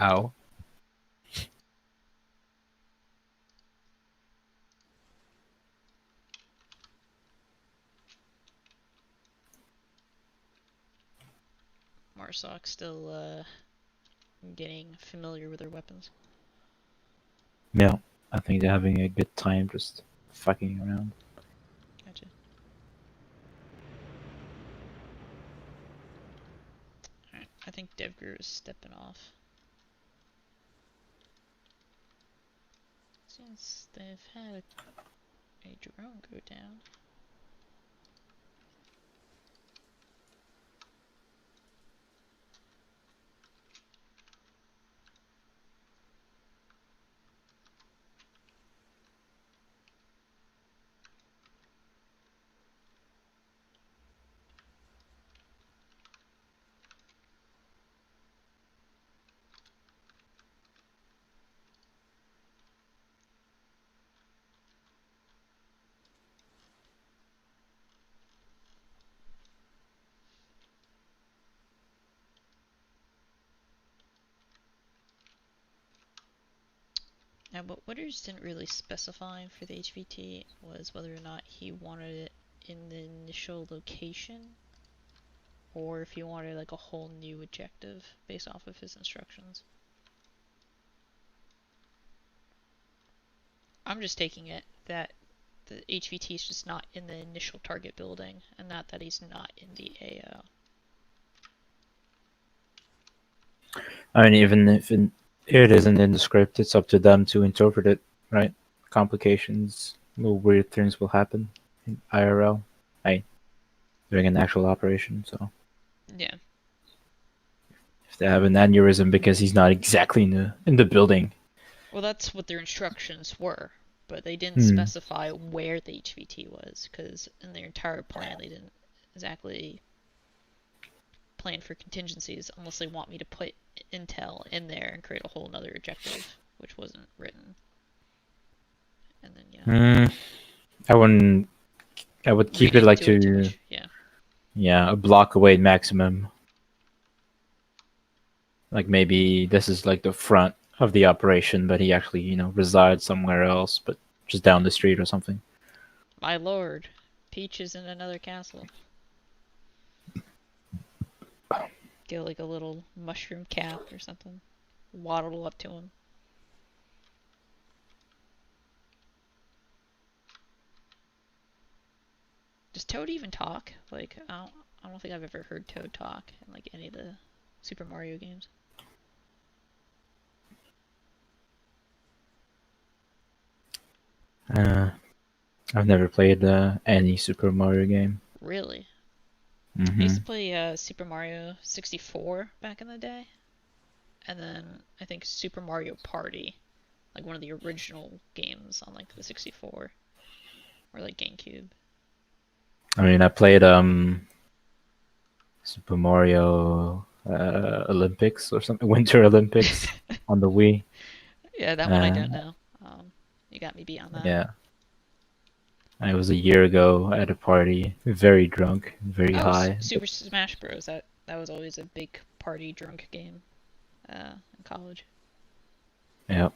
Ow. MARSOC still getting familiar with their weapons. Yeah, I think they're having a good time just fucking around. Gotcha. Alright, I think DEVGRU is stepping off. Since they've had a drone go down. Now, what Wooders didn't really specify for the HVT was whether or not he wanted it in the initial location, or if he wanted like a whole new objective based off of his instructions. I'm just taking it that the HVT is just not in the initial target building, and not that he's not in the AO. I mean, even if it isn't in the script, it's up to them to interpret it, right? Complications, little weird things will happen in IRL, during an actual operation. So Yeah. if they have an aneurysm because he's not exactly in the building. Well, that's what their instructions were, but they didn't specify where the HVT was, because in their entire plan they didn't exactly plan for contingencies unless they want me to put intel in there and create a whole nother objective, which wasn't written. And then I wouldn't. I would keep it like to a block away maximum. Like maybe this is like the front of the operation, but he actually resides somewhere else, but just down the street or something. My lord, Peach is in another castle. Get like a little mushroom cap or something. Waddle up to him. Does Toad even talk? Like, I don't think I've ever heard Toad talk in like any of the Super Mario games. I've never played any Super Mario game. Really? I used to play Super Mario 64 back in the day. And then I think Super Mario Party, like one of the original games on like the 64 or like GameCube. I mean, I played Super Mario Olympics or something, Winter Olympics on the Wii. Yeah, that one I don't know. You got me beat on that. Yeah. It was a year ago at a party, very drunk, very high. Super Smash Bros. That was always a big party drunk game in college. Yeah.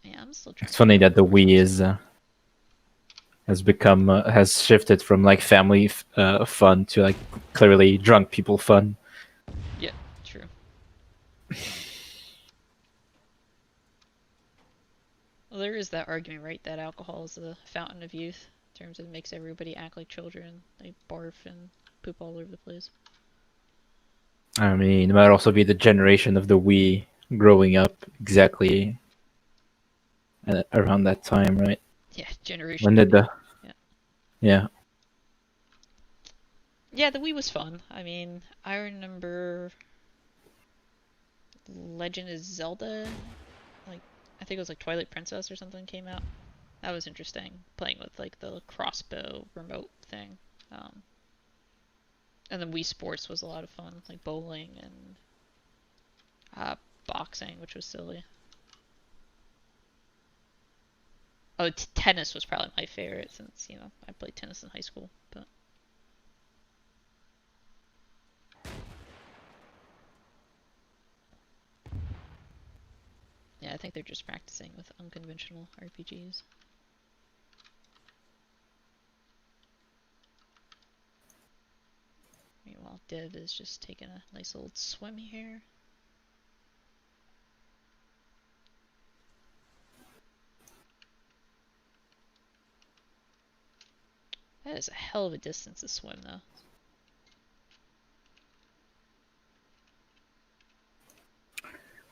Yeah, I'm still trying. It's funny that the Wii has shifted from like family fun to like clearly drunk people fun. Yeah, true. Well, there is that argument, right, that alcohol is the fountain of youth, in terms of it makes everybody act like children. They barf and poop all over the place. I mean, it might also be the generation of the Wii growing up exactly around that time, right? Yeah, generation. When did the... Yeah. Yeah, the Wii was fun. I mean, I remember Legend of Zelda, like, I think it was like Twilight Princess or something came out. That was interesting, playing with like the crossbow remote thing. And then Wii Sports was a lot of fun, like bowling and boxing, which was silly. Oh, tennis was probably my favorite since, I played tennis in high school, but... think they're just practicing with unconventional RPGs. Meanwhile, Dev is just taking a nice old swim here. That is a hell of a distance to swim, though.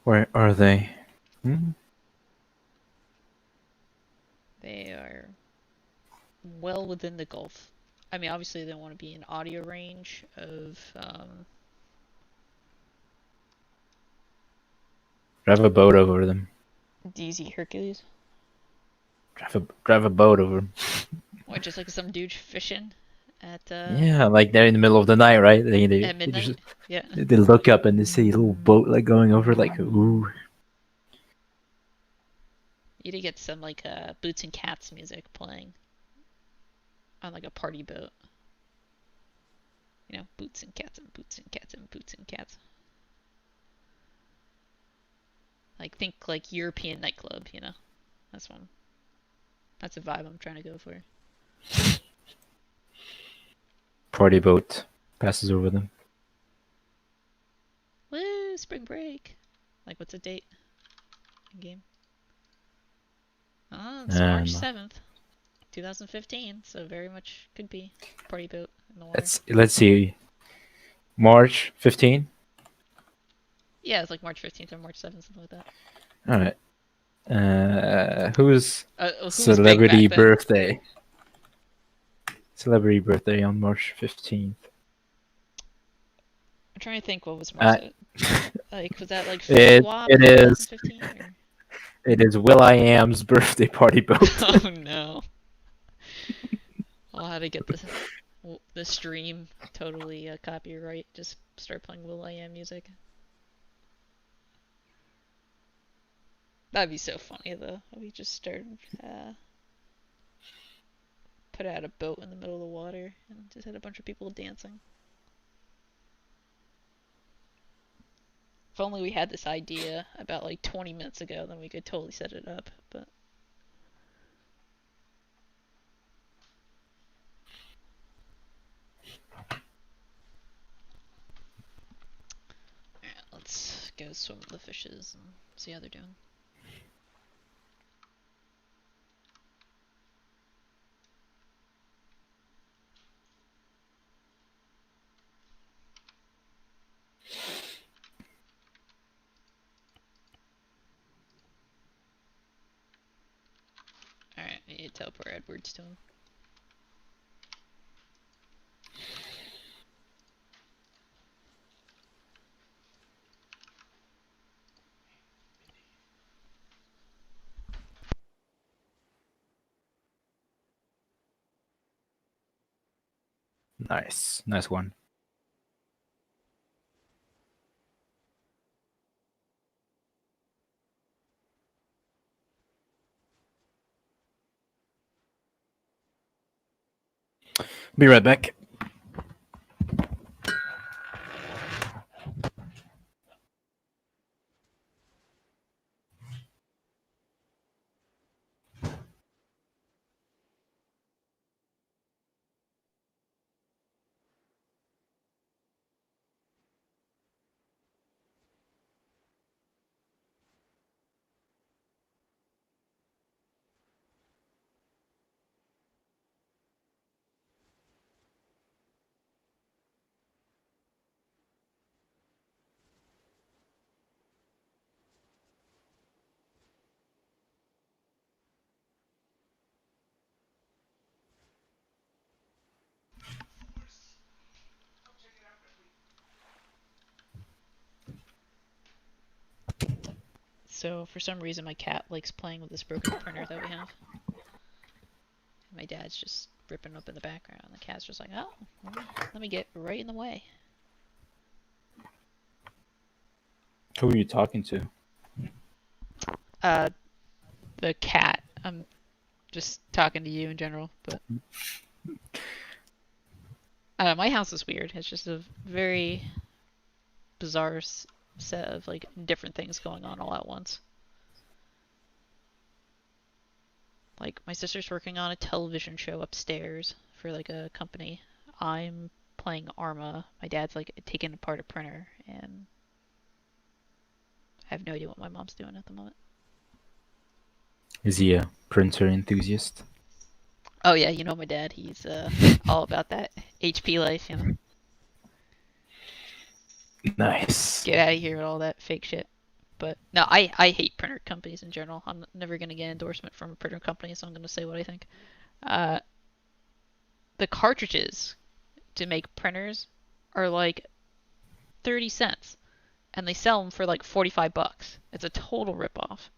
Where are they? Hmm? They are well within the Gulf. I mean, obviously they don't want to be in audio range of, Drive a boat over them. DZ Hercules. Drive a boat over them. What, just like some dude fishing at, Yeah, like they're in the middle of the night, right? at midnight? Yeah. They look up and they see a little boat like going over, like ooh. You need to get some, like, Boots and Cats music playing on, like, a party boat. You know, Boots and Cats and Boots and Cats and Boots and Cats. Like, think, like, European nightclub, you know? That's one. That's a vibe I'm trying to go for. Party boat passes over them. Woo! Spring break! Like, what's the date? In game? Oh, it's March 7th, 2015, so very much could be party boat in the water. Let's see. March 15? Yeah, it's like March 15th or March 7th, something like that. Alright. Who's Who's celebrity big back then? birthday? Celebrity birthday on March 15th. I'm trying to think what was March 7th. Like, was that like It Flop is 2015? Or? It is will.i.am's birthday party boat. Oh no. I'll have to get the stream totally copyright. Just start playing will.i.am music. That'd be so funny though. We just started put out a boat in the middle of the water and just had a bunch of people dancing. If only we had this idea about like 20 minutes ago, then we could totally set it up, but... Alright, let's go swim with the fishes and see how they're doing. Alright, I need to teleport Edwards to him. Nice one. Be right back. So, for some reason, my cat likes playing with this broken printer that we have. My dad's just ripping up in the background. The cat's just like, oh, let me get right in the way. Who are you talking to? The cat. I'm just talking to you in general, but... my house is weird. It's just a very bizarre set of, like, different things going on all at once. Like, my sister's working on a television show upstairs for like a company. I'm playing Arma. My dad's like taking apart a printer, and I have no idea what my mom's doing at the moment. Is he a printer enthusiast? Oh yeah, you know my dad. He's all about that HP life, you know. Nice. Get out of here with all that fake shit. But no, I hate printer companies in general. I'm never gonna get endorsement from a printer company, so I'm gonna say what I think. Uh, the cartridges to make printers are like 30 cents, and they sell them for like 45 bucks. It's a total ripoff.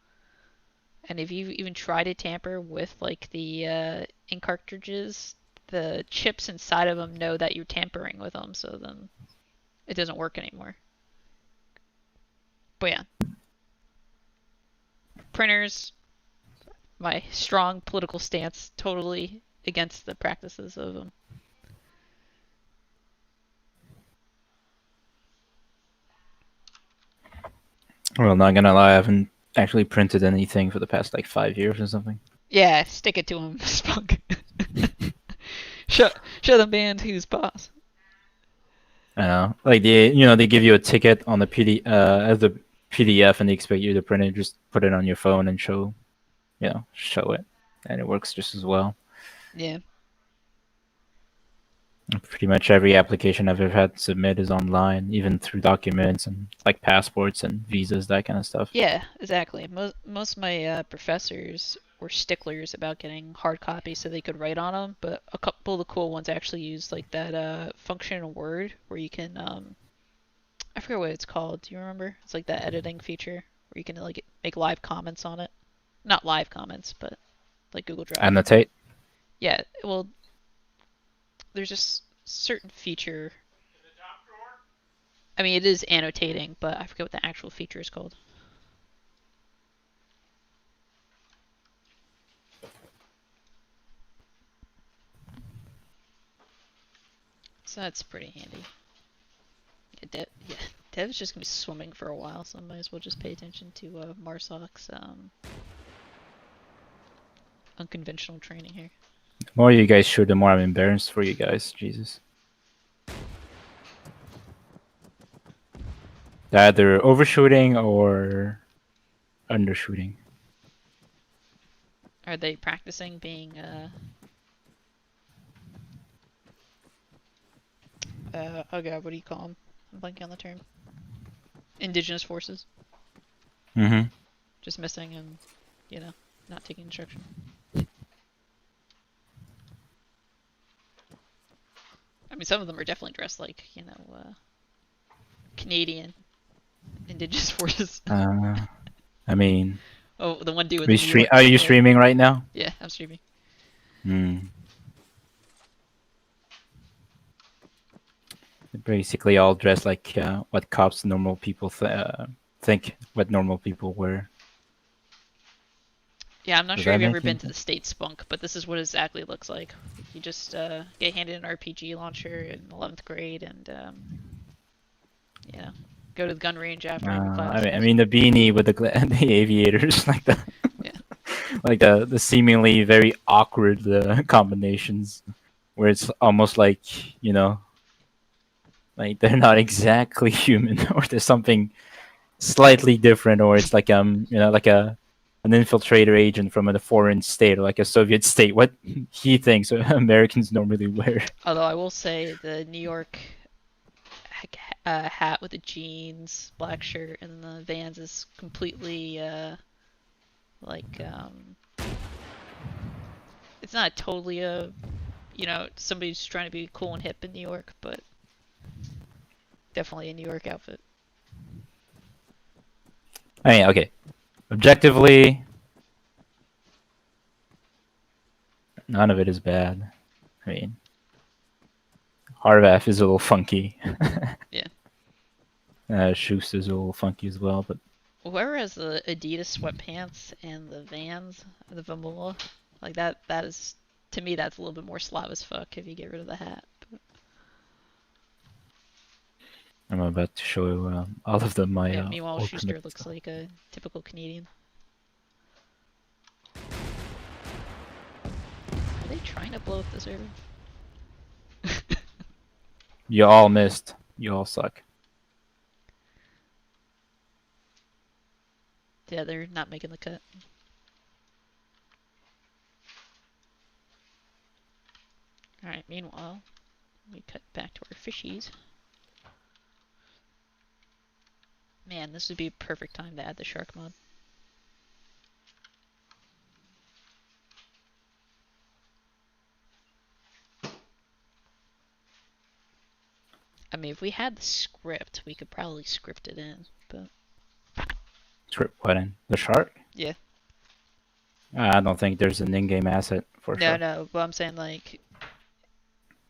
And if you even try to tamper with like the ink cartridges, the chips inside of them know that you're tampering with them, so then it doesn't work anymore. But yeah, printers, my strong political stance, totally against the practices of them. Well, not gonna lie, I haven't actually printed anything for the past like 5 years or something. Yeah, stick it to him, Spunk. show the band who's boss. I know, like they give you a ticket on the as the PDF, and they expect you to print it. Just put it on your phone and show it, and it works just as well. Yeah. Pretty much every application I've ever had to submit is online, even through documents and like passports and visas, that kind of stuff. Yeah, exactly. Most of my professors were sticklers about getting hard copies so they could write on them, but a couple of the cool ones actually use like that function in Word where you can I forget what it's called. Do you remember? It's like that editing feature where you can like make live comments on it. Not live comments, but like Google Drive. Annotate. Yeah, well, there's a certain feature. I mean, it is annotating, but I forget what the actual feature is called. So that's pretty handy. Yeah, Dev's just gonna be swimming for a while, so I might as well just pay attention to MARSOC's unconventional training here. The more you guys shoot, the more I'm embarrassed for you guys. Jesus. They're either overshooting or undershooting. Are they practicing being oh god, what do you call them? I'm blanking on the term. Indigenous forces. Mm-hmm. Just missing and, not taking instruction. I mean, some of them are definitely dressed like, Canadian Indigenous forces. I mean, oh, the one dude with the are you streaming right now? Yeah, I'm streaming. Basically all dressed like what cops normal people think what normal people wear. Yeah, I'm not sure if you've ever been to the State Spunk, but this is what it exactly looks like. You just get handed an RPG launcher in 11th grade and, go to the gun range after class. I mean the beanie with the aviators, like the like the seemingly very awkward combinations, where it's almost like like they're not exactly human, or there's something slightly different, or it's like like an infiltrator agent from a foreign state, or like a Soviet state. What he thinks Americans normally wear. Although I will say the New York hat with the jeans, black shirt, and the Vans is completely it's not totally somebody's trying to be cool and hip in New York, but definitely a New York outfit. I mean, okay, objectively, none of it is bad. I mean, Harvath is a little funky. Yeah. Shoes is a little funky as well, but whoever has the Adidas sweatpants and the Vans, the Vamula, like that is, to me, that's a little bit more Slav as fuck if you get rid of the hat. But... I'm about to show you all of them. Meanwhile, Schuster looks like a typical Canadian. they trying to blow up the server? You all missed. You all suck. Yeah, they're not making the cut. Alright, meanwhile, we cut back to our fishies. Man, this would be a perfect time to add the shark mod. I mean, if we had the script, we could probably script it in, but... Script what in? The shark? Yeah. I don't think there's an in-game asset for sure. No, but I'm saying, like,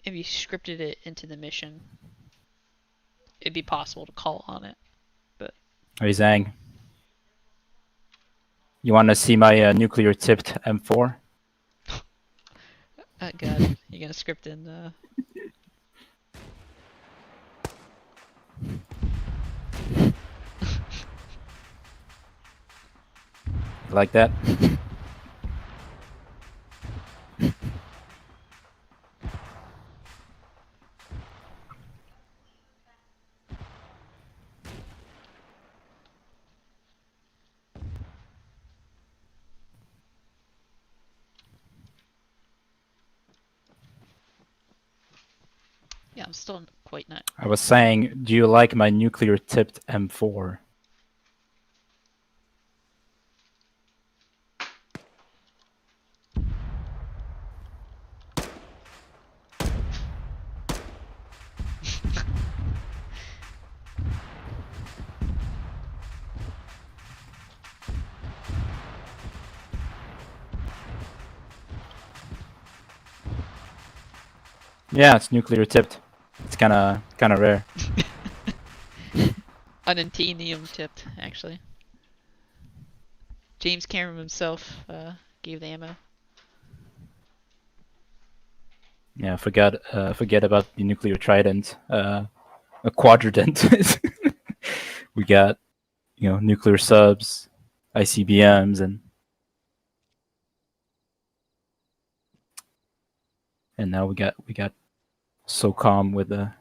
if you scripted it into the mission, it'd be possible to call on it, but... Hey Zhang, you want to see my nuclear-tipped M4? God, you're gonna script in, Like that? Yeah, I'm still quite not... I was saying, do you like my nuclear-tipped M4? Yeah, it's nuclear-tipped. It's kind of rare. Unintinium tipped, actually. James Cameron himself gave the ammo. Yeah, forget about the nuclear trident. A quadrant. We got, nuclear subs, ICBMs, and now we got SOCOM with the.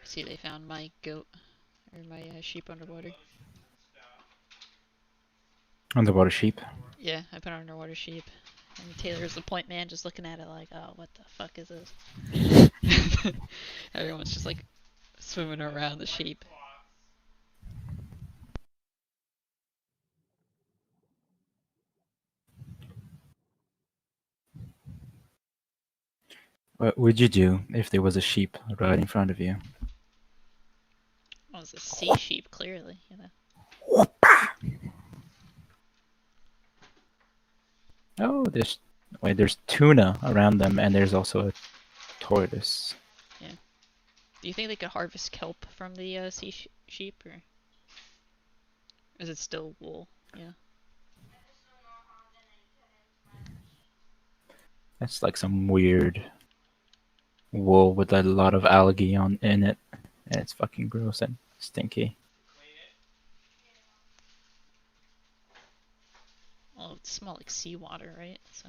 See, they found my goat, or my sheep underwater. Underwater sheep. Yeah, I put an underwater sheep. And Taylor's the point man, just looking at it like, oh, what the fuck is this? Everyone's just like swimming around the sheep. What would you do if there was a sheep right in front of you? Well, it's a sea sheep, clearly, you know. Oh, there's tuna around them, and there's also a tortoise. Yeah. Do you think they could harvest kelp from the sea sheep, or is it still wool? Yeah. That's like some weird wool with a lot of algae in it, and it's fucking gross and stinky. Well, it smells like seawater, right? So.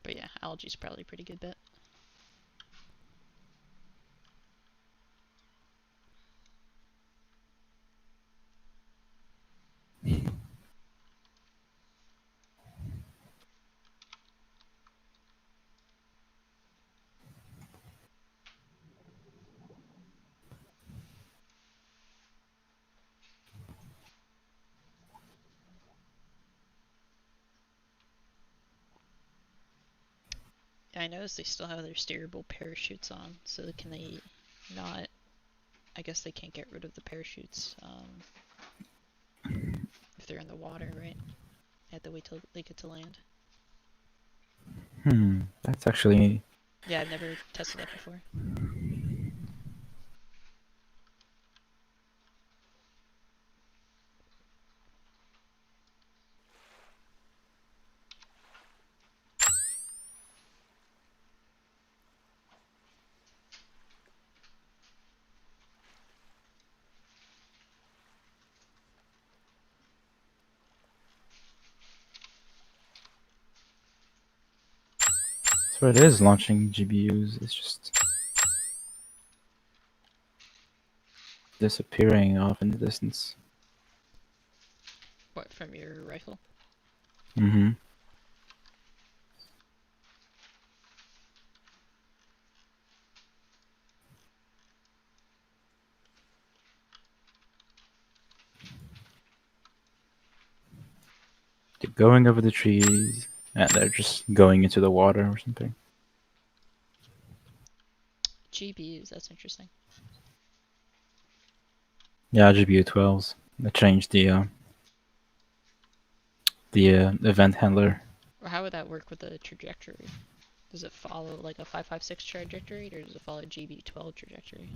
But yeah, algae's probably a pretty good bet. Yeah, I noticed they still have their steerable parachutes on, so can they not... I guess they can't get rid of the parachutes if they're in the water, right? They have to wait till they get to land. That's actually... Yeah, I've never tested that before. That's what it is, launching GPUs. It's just disappearing off in the distance. What, from your rifle? Mm-hmm. They're going over the trees, and they're just going into the water or something. GPUs, that's interesting. Yeah, GPU 12s. They changed the event handler. Or how would that work with the trajectory? Does it follow like a 556 trajectory, or does it follow a GB12 trajectory?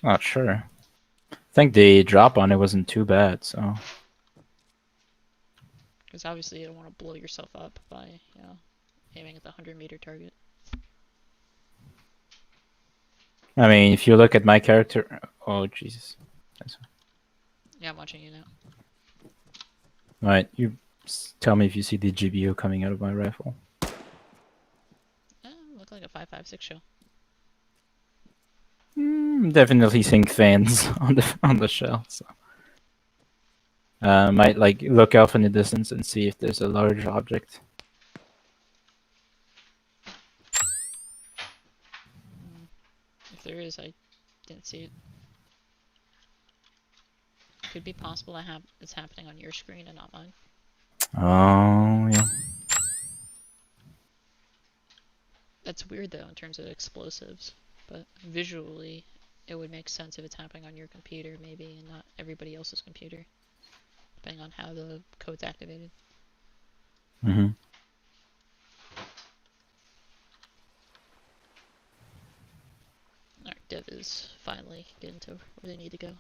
Not sure. I think the drop on it wasn't too bad, so... Because obviously you don't want to blow yourself up by, you know, aiming at the 100-meter target. I mean, if you look at my character... Oh, Jesus. Yeah, I'm watching you now. Alright, you tell me if you see the GPU coming out of my rifle. Look like a 556 show. Definitely seeing fans on the shell, so... might like look off in the distance and see if there's a large object. If there is, I didn't see it. Could be possible that it's happening on your screen and not mine. Oh, yeah. That's weird though in terms of explosives, but visually it would make sense if it's happening on your computer maybe and not everybody else's computer, depending on how the code's activated. Mm-hmm. Alright, Dev is finally getting to where they need to go.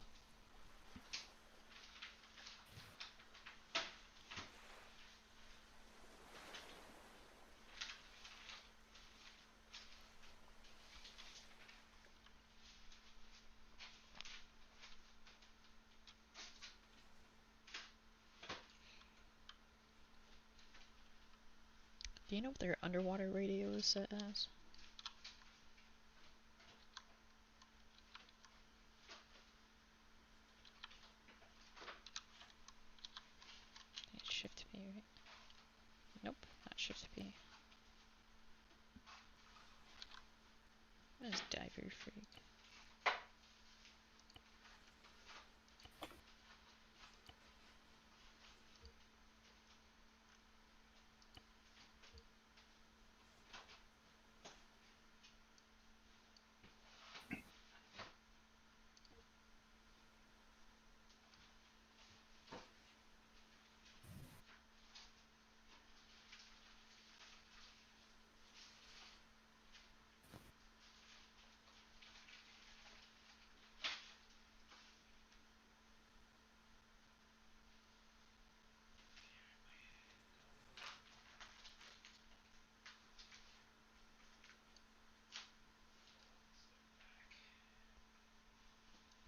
Do you know what their underwater radio is set as? It's Shift P, right? Nope, not Shift P. What is Diver Freak?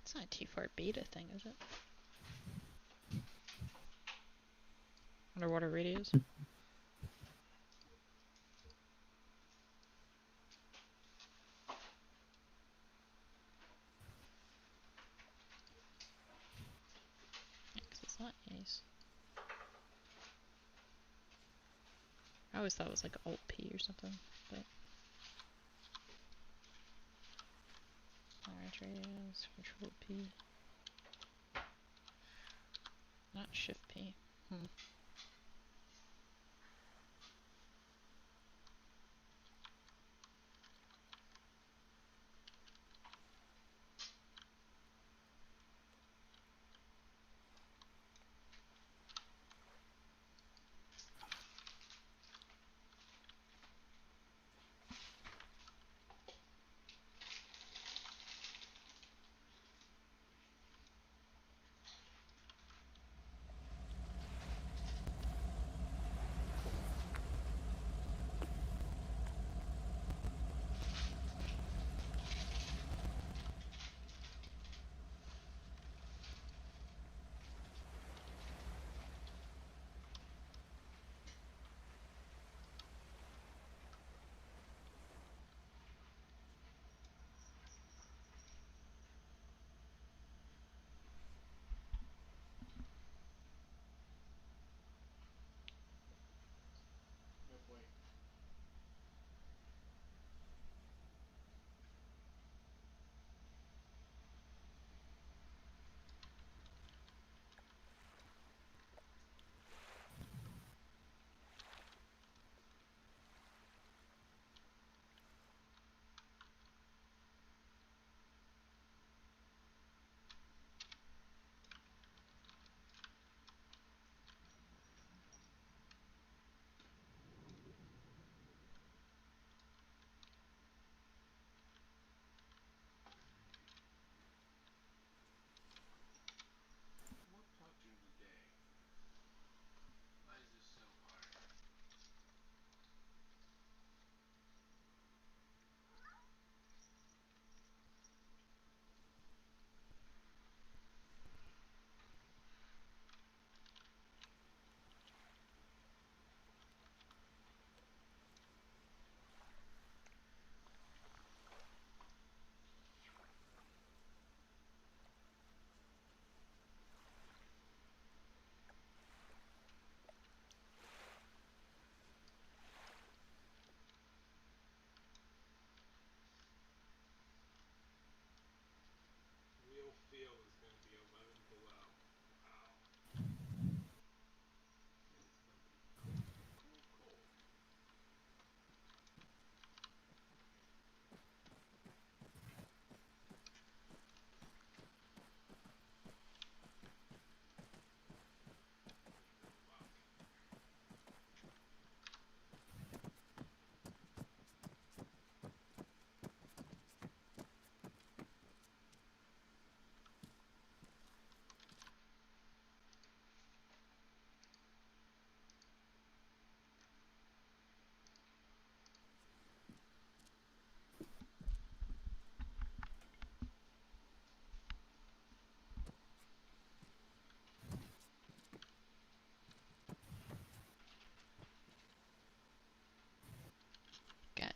It's not a T4 beta thing, is it? Underwater radios? Yeah, 'cause it's not Ace. I always thought it was like Alt P or something, but. Large radios, Control P. Not Shift P.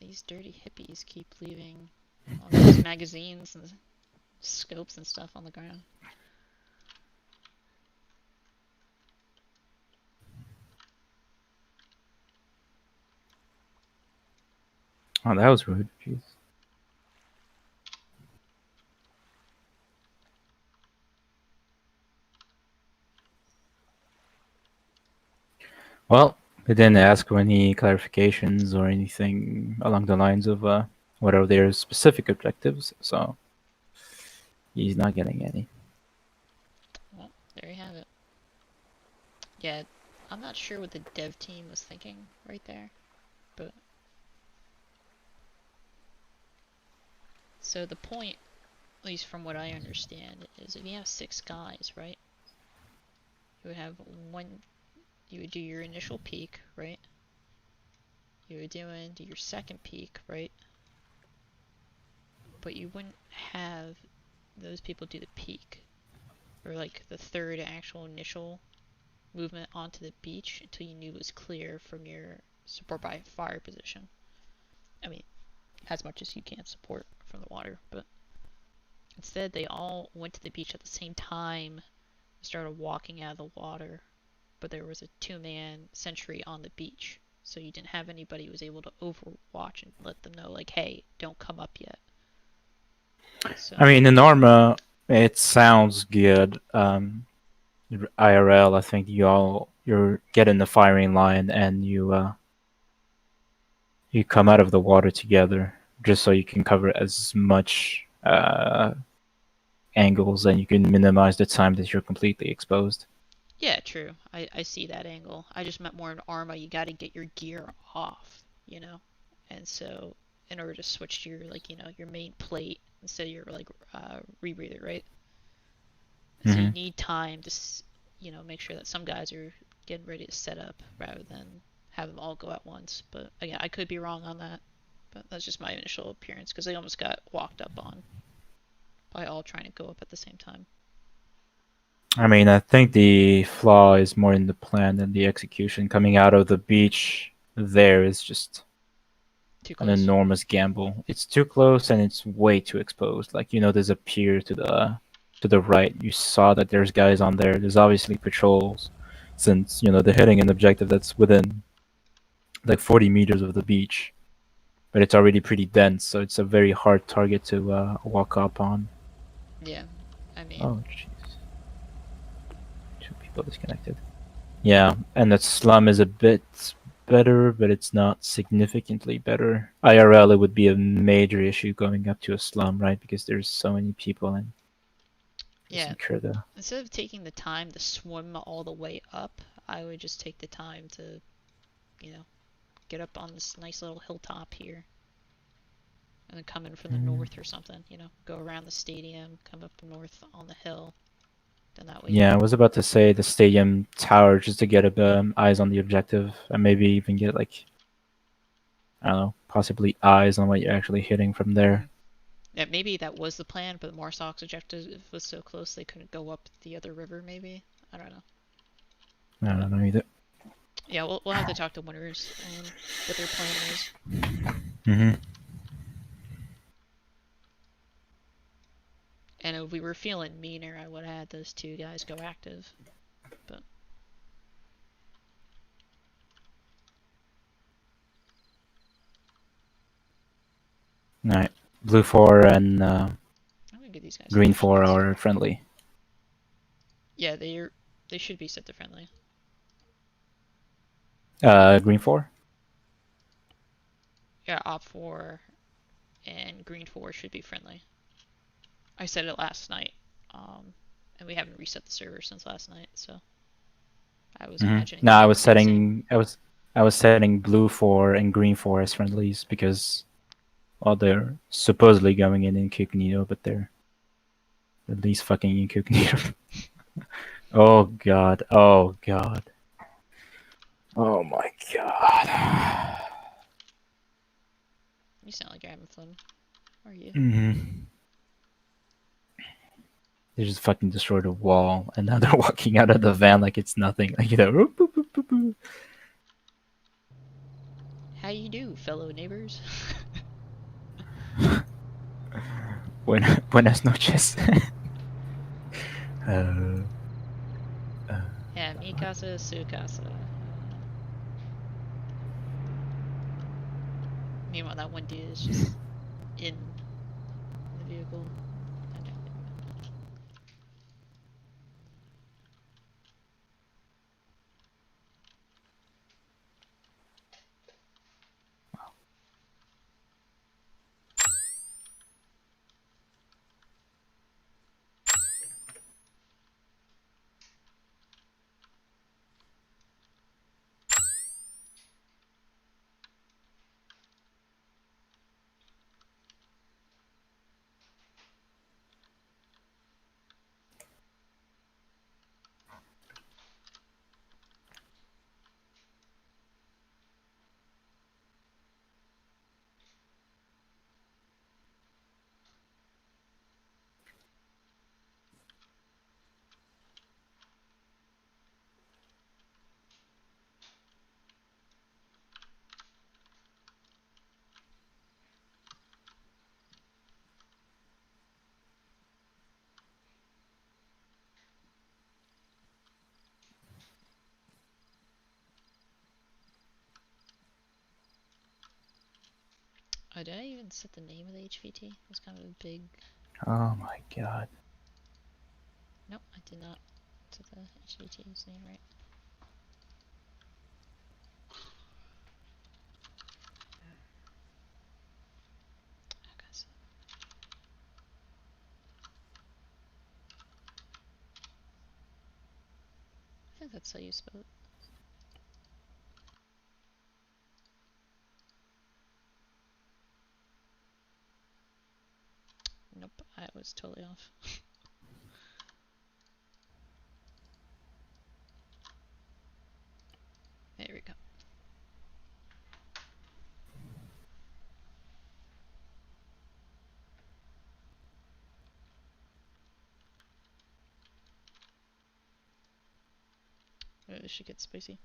These dirty hippies keep leaving all these magazines and scopes and stuff on the ground. Oh, that was rude. Jeez. Well, they didn't ask for any clarifications or anything along the lines of what are their specific objectives, so he's not getting any. Well, there you have it. Yeah, I'm not sure what the dev team was thinking right there, but... So the point, at least from what I understand, is if you have 6 guys, right? You would have one... You would do your initial peak, right? You would do your second peak, right? But you wouldn't have those people do the peak, or like the third actual initial movement onto the beach until you knew it was clear from your support by fire position. I mean, as much as you can support from the water, but instead they all went to the beach at the same time, started walking out of the water, but there was a 2-man sentry on the beach, so you didn't have anybody who was able to overwatch and let them know, like, hey, don't come up yet. So, I mean, in Arma, it sounds good. IRL, I think you're getting the firing line and you come out of the water together, just so you can cover as much angles and you can minimize the time that you're completely exposed. yeah, true. I see that angle. I just meant more in Arma, you gotta get your gear off, you know? And so, in order to switch to your, like, you know, your main plate instead of your, like, rebreather, right? So you need time to, you know, make sure that some guys are getting ready to set up rather than have them all go at once. But again, I could be wrong on that. But that's just my initial appearance, because they almost got walked up on by all trying to go up at the same time. I mean, I think the flaw is more in the plan than the execution. Coming out of the beach there is just Too an close. enormous gamble. It's too close and it's way too exposed. Like, you know, there's a pier to the right. You saw that there's guys on there. There's obviously patrols, since, you know, they're hitting an objective that's within like 40 meters of the beach. But it's already pretty dense, so it's a very hard target to walk up on. Yeah, I mean... Oh, jeez. 2 people disconnected. Yeah, and that slum is a bit better, but it's not significantly better. IRL, it would be a major issue going up to a slum, right? Because there's so many people and yeah, incur the... instead of taking the time to swim all the way up, I would just take the time to, you know, get up on this nice little hilltop here. And then come in from the north or something, you know, go around the stadium, come up north on the hill. Then that way. Yeah, I was about to say the stadium tower just to get eyes on the objective and maybe even get, like, I don't know, possibly eyes on what you're actually hitting from there. Yeah, maybe that was the plan, but MARSOC's objective was so close they couldn't go up the other river, maybe? I don't know. I don't know either. Yeah, we'll have to talk to Winners on what their plan is. Mm-hmm. And if we were feeling meaner, I would have had those 2 guys go active. But... Alright. Blue 4 and I'm gonna give these guys green 4 are friendly. Yeah, they should be set to friendly. Green 4? Yeah, Op 4 and Green 4 should be friendly. I said it last night, and we haven't reset the server since last night, so I was imagining. No, I was setting blue 4 and green 4 as friendlies because, well, they're supposedly going in incognito, but they're at least fucking incognito. Oh god! Oh god! Oh my god! You sound like you're having fun. Are you? They just fucking destroyed a wall, and now they're walking out of the van like it's nothing. Like, you know. How How you do, fellow neighbors? Buenas noches. uh, Yeah, mi casa, su casa. Meanwhile, that one dude is just in the vehicle. Oh, did I even set the name of the HVT? It was kind of a big... oh my god. Nope, I did not set the HVT's name right. Okay, so... I think that's how you spell it. Nope, I was totally off. There we go. This should get spicy.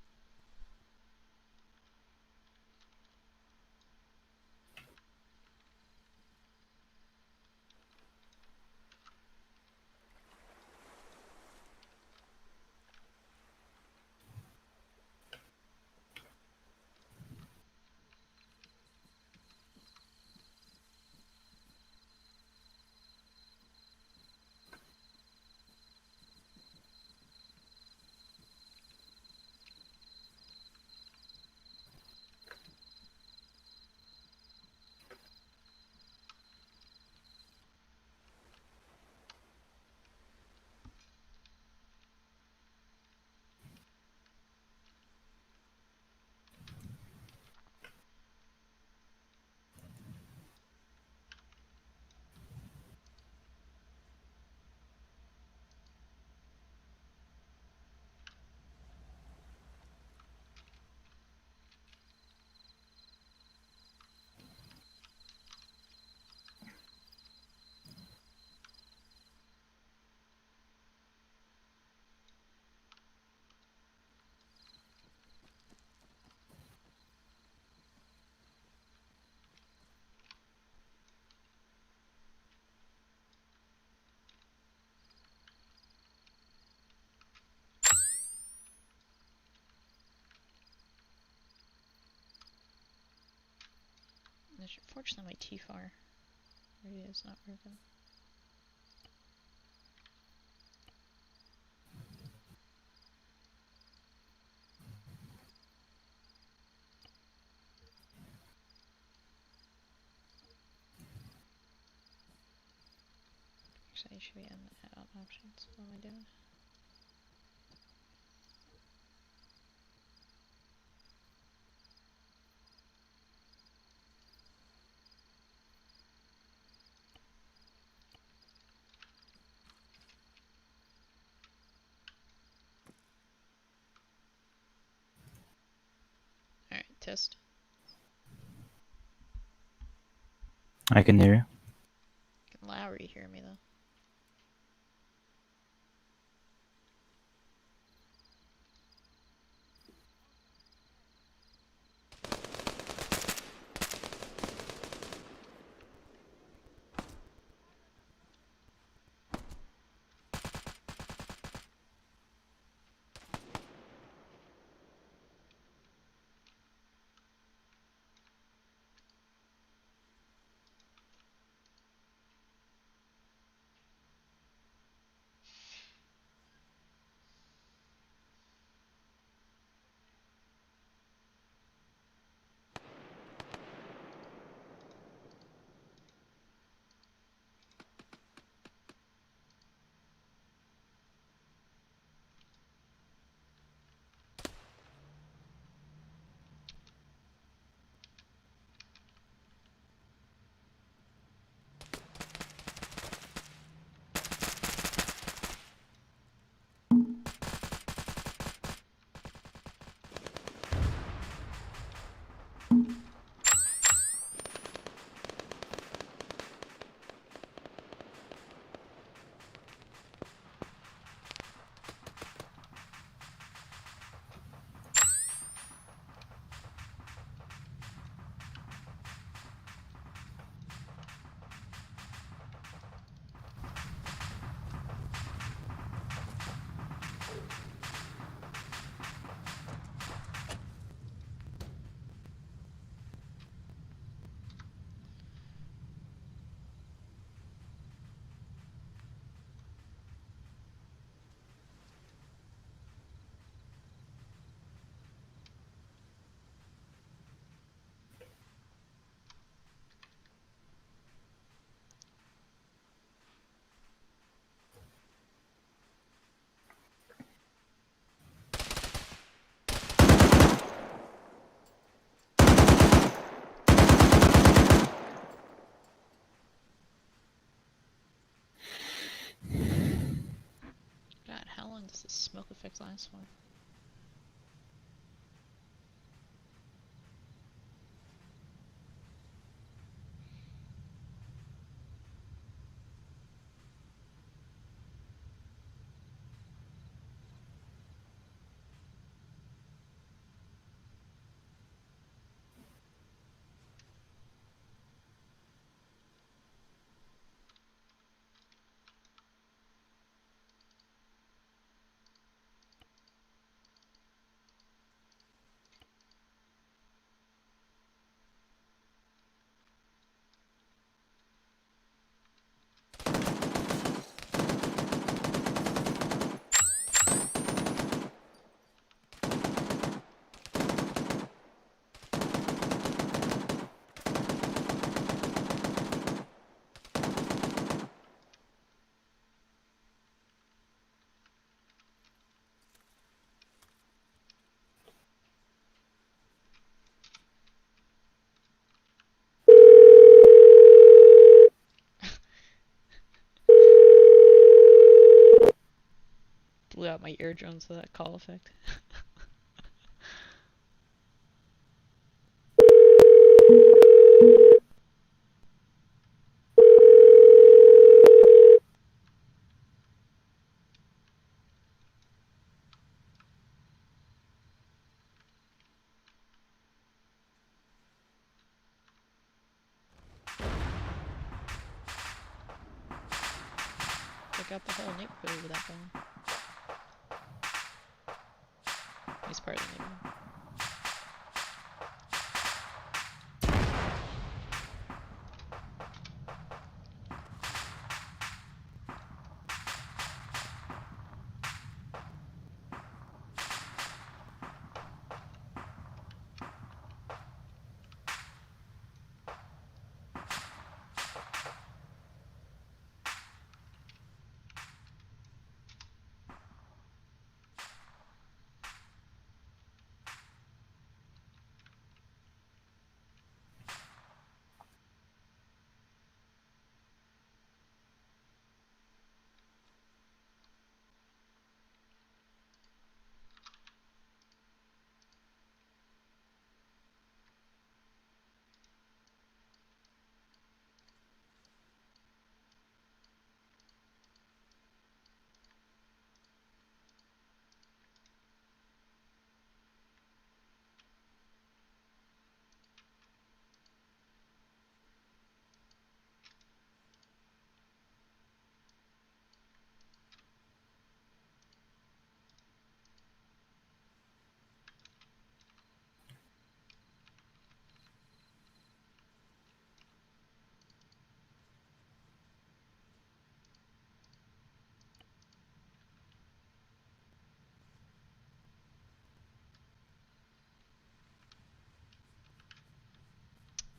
Unfortunately, my T-FAR radio is not working. Actually, I should be in add-on options. What am I doing? Alright, test. I can hear you. Can Lowry hear me though? the smoke effect last one? Blew out my eardrums with that call effect. Took out the whole neighborhood with that bomb. At least part of the neighborhood.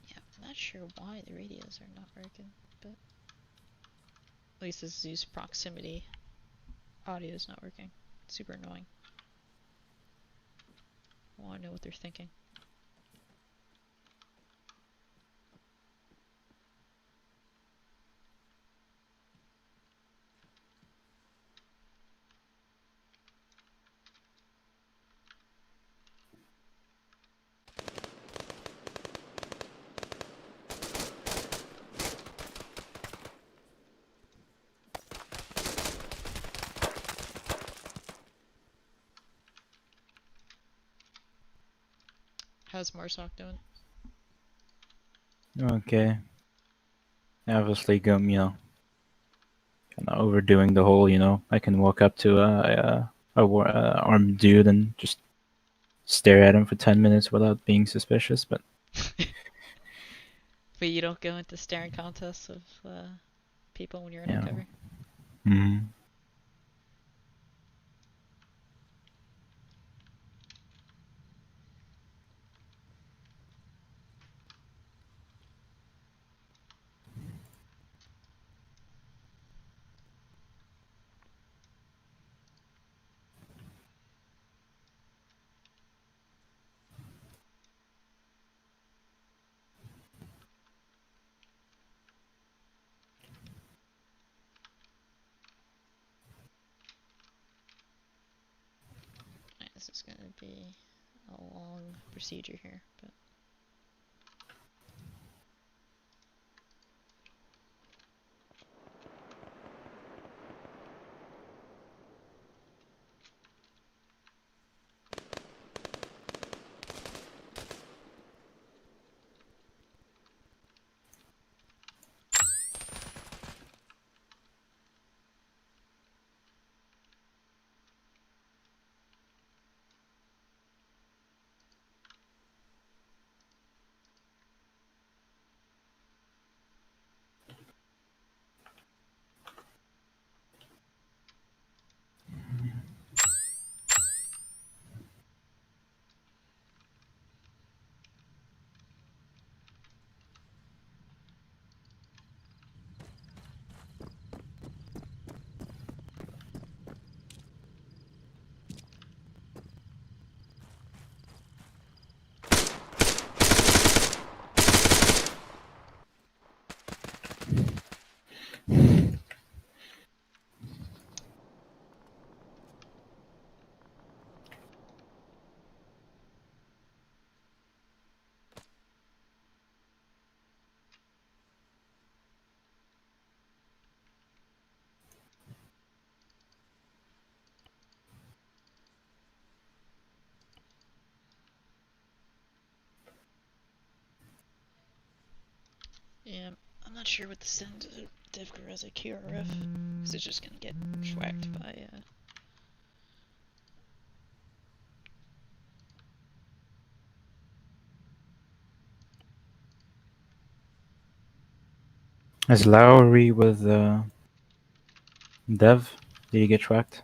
Yeah, I'm not sure why the radios are not working, but at least this is used proximity. Audio is not working. Super annoying. I want to know what they're thinking. How's MARSOC doing? Okay. Obviously, kind of overdoing the whole. I can walk up to a armed dude and just stare at him for 10 minutes without being suspicious. But But you don't go into staring contests of people when you're yeah. undercover? Mm-hmm. gonna be a long procedure here, but. Yeah, I'm not sure what to send to DEVGRU as a QRF, because it's just gonna get schwacked by, Is Lowry with Dev? Did he get tracked?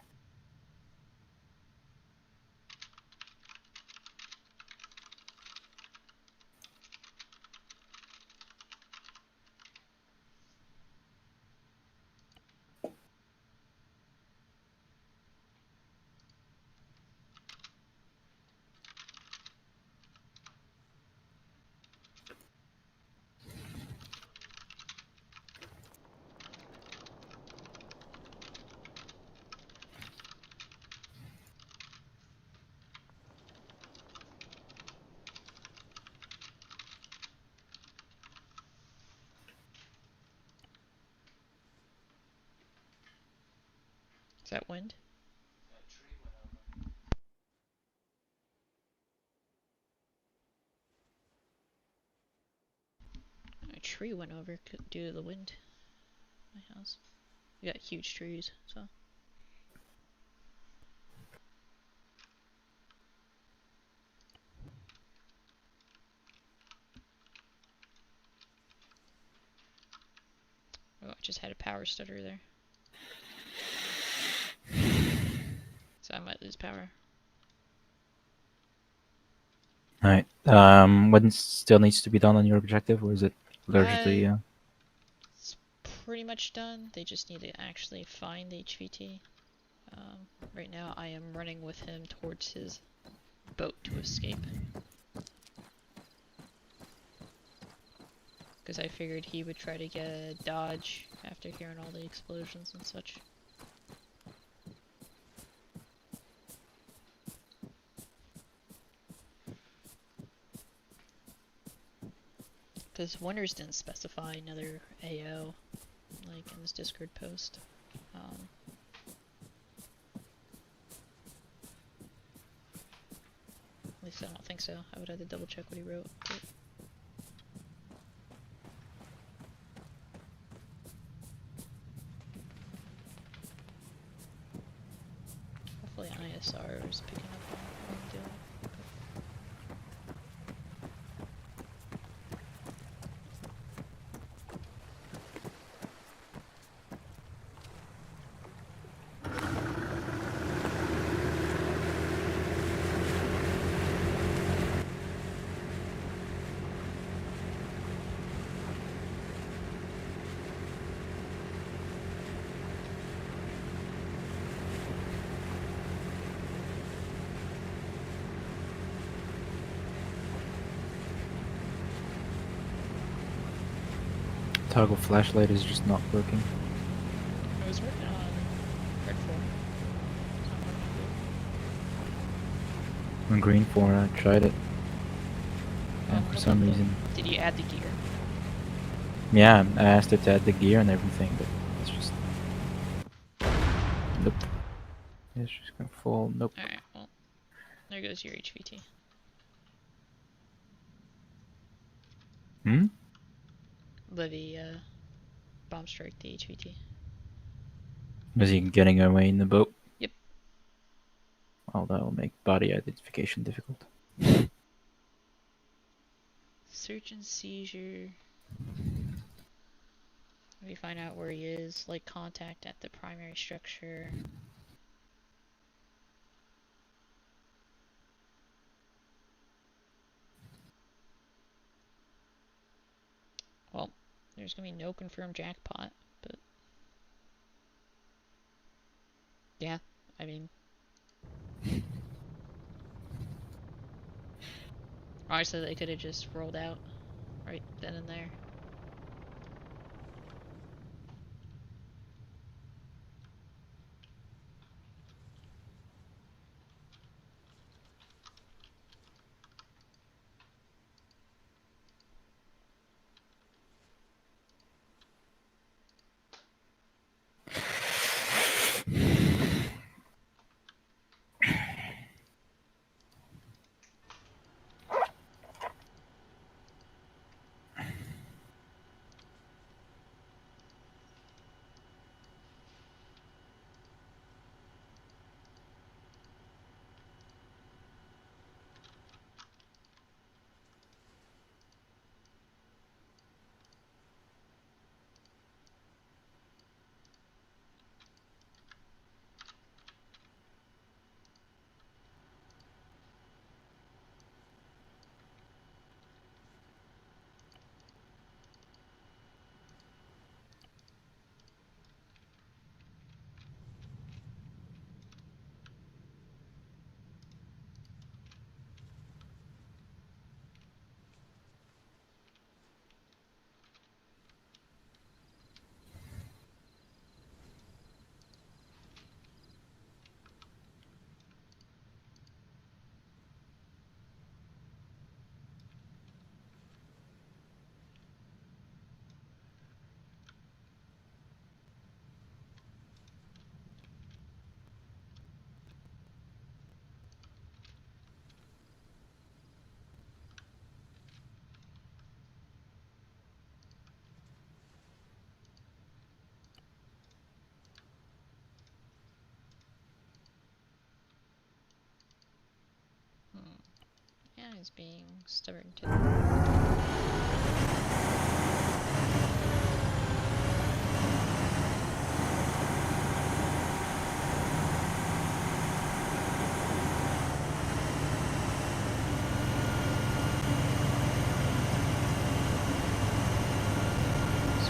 is that wind? A tree went over due to the wind. My house. We got huge trees, so. Oh, I just had a power stutter there. So I might lose power. Alright. What still needs to be done on your objective, or is it largely? It's pretty much done. They just need to actually find the HVT. Right now I am running with him towards his boat to escape. Because I figured he would try to get a dodge after hearing all the explosions and such. Because Wonders didn't specify another AO, like in his Discord post. At least I don't think so. I would have to double check what he wrote. But hopefully ISR is picking up on what I'm doing. Toggle flashlight is just not working. I was working on Red 4. It's not working on green 4, I tried it. And for What some about reason... Did you add the gear? Yeah, I asked it to add the gear and everything, but it's just... Nope. It's just gonna fall, nope. Alright, well, there goes your HVT. Hmm? Livy, bomb strike the HVT. Was he getting away in the boat? Yep. Well, that will make body identification difficult. Search and seizure. We find out where he is, like contact at the primary structure. Well, there's gonna be no confirmed jackpot, but yeah, I mean, honestly, they could have just rolled out right then and there. Yeah, he's being stubborn too. So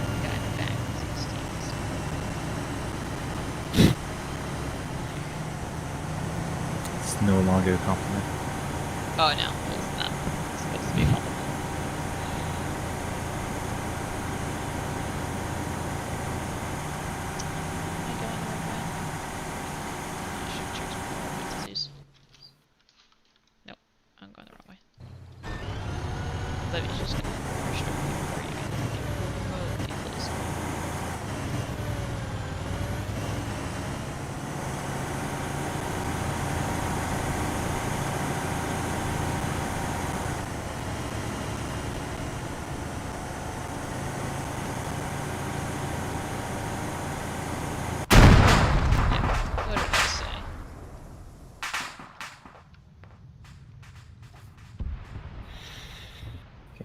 we got in the back with 16. It's no longer a compliment. Oh no, it's not supposed to be a compliment. Am I going the right way? I should have checked before I went to Zeus. Nope, I'm going the wrong way. Livy's just gonna restrict you before you can get remotely close. What did I say?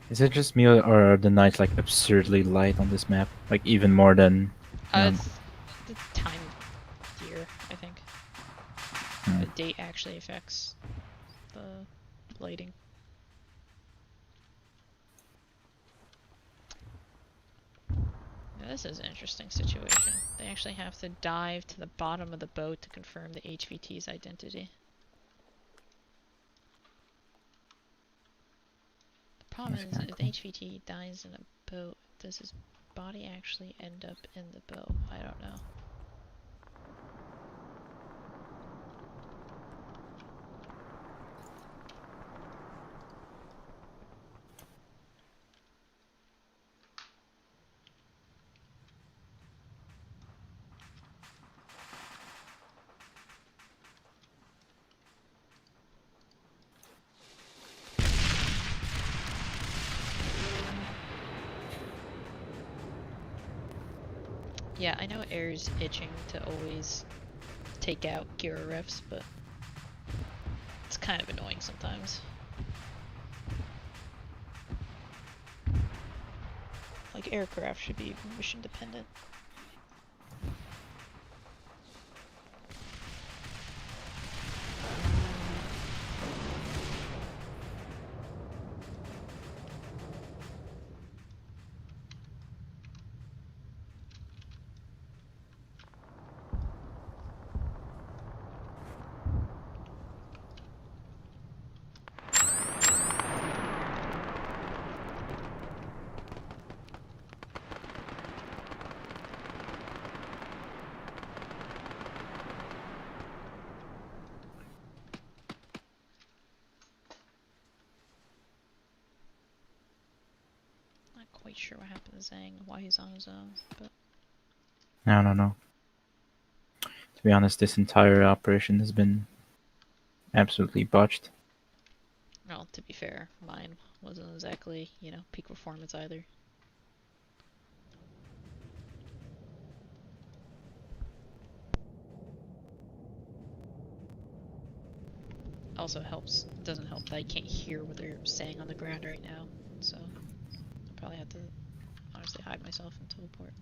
Is it just me or are the nights like absurdly light on this map? Like even more than... It's the time of year, I think. Hmm. The date actually affects the lighting. Now this is an interesting situation. They actually have to dive to the bottom of the boat to confirm the HVT's identity. The problem is, if the HVT dies in a boat, does his body actually end up in the boat? I don't know. Yeah, I know Air's itching to always take out Kira refs, but it's kind of annoying sometimes. Like, aircraft should be mission dependent. Not quite sure what happened to Zhang, why he's on his own, but I don't know. To be honest, this entire operation has been absolutely botched. well, to be fair, mine wasn't exactly, peak performance either. Also doesn't help that I can't hear what they're saying on the ground right now, so I'll probably have to honestly hide myself and teleport.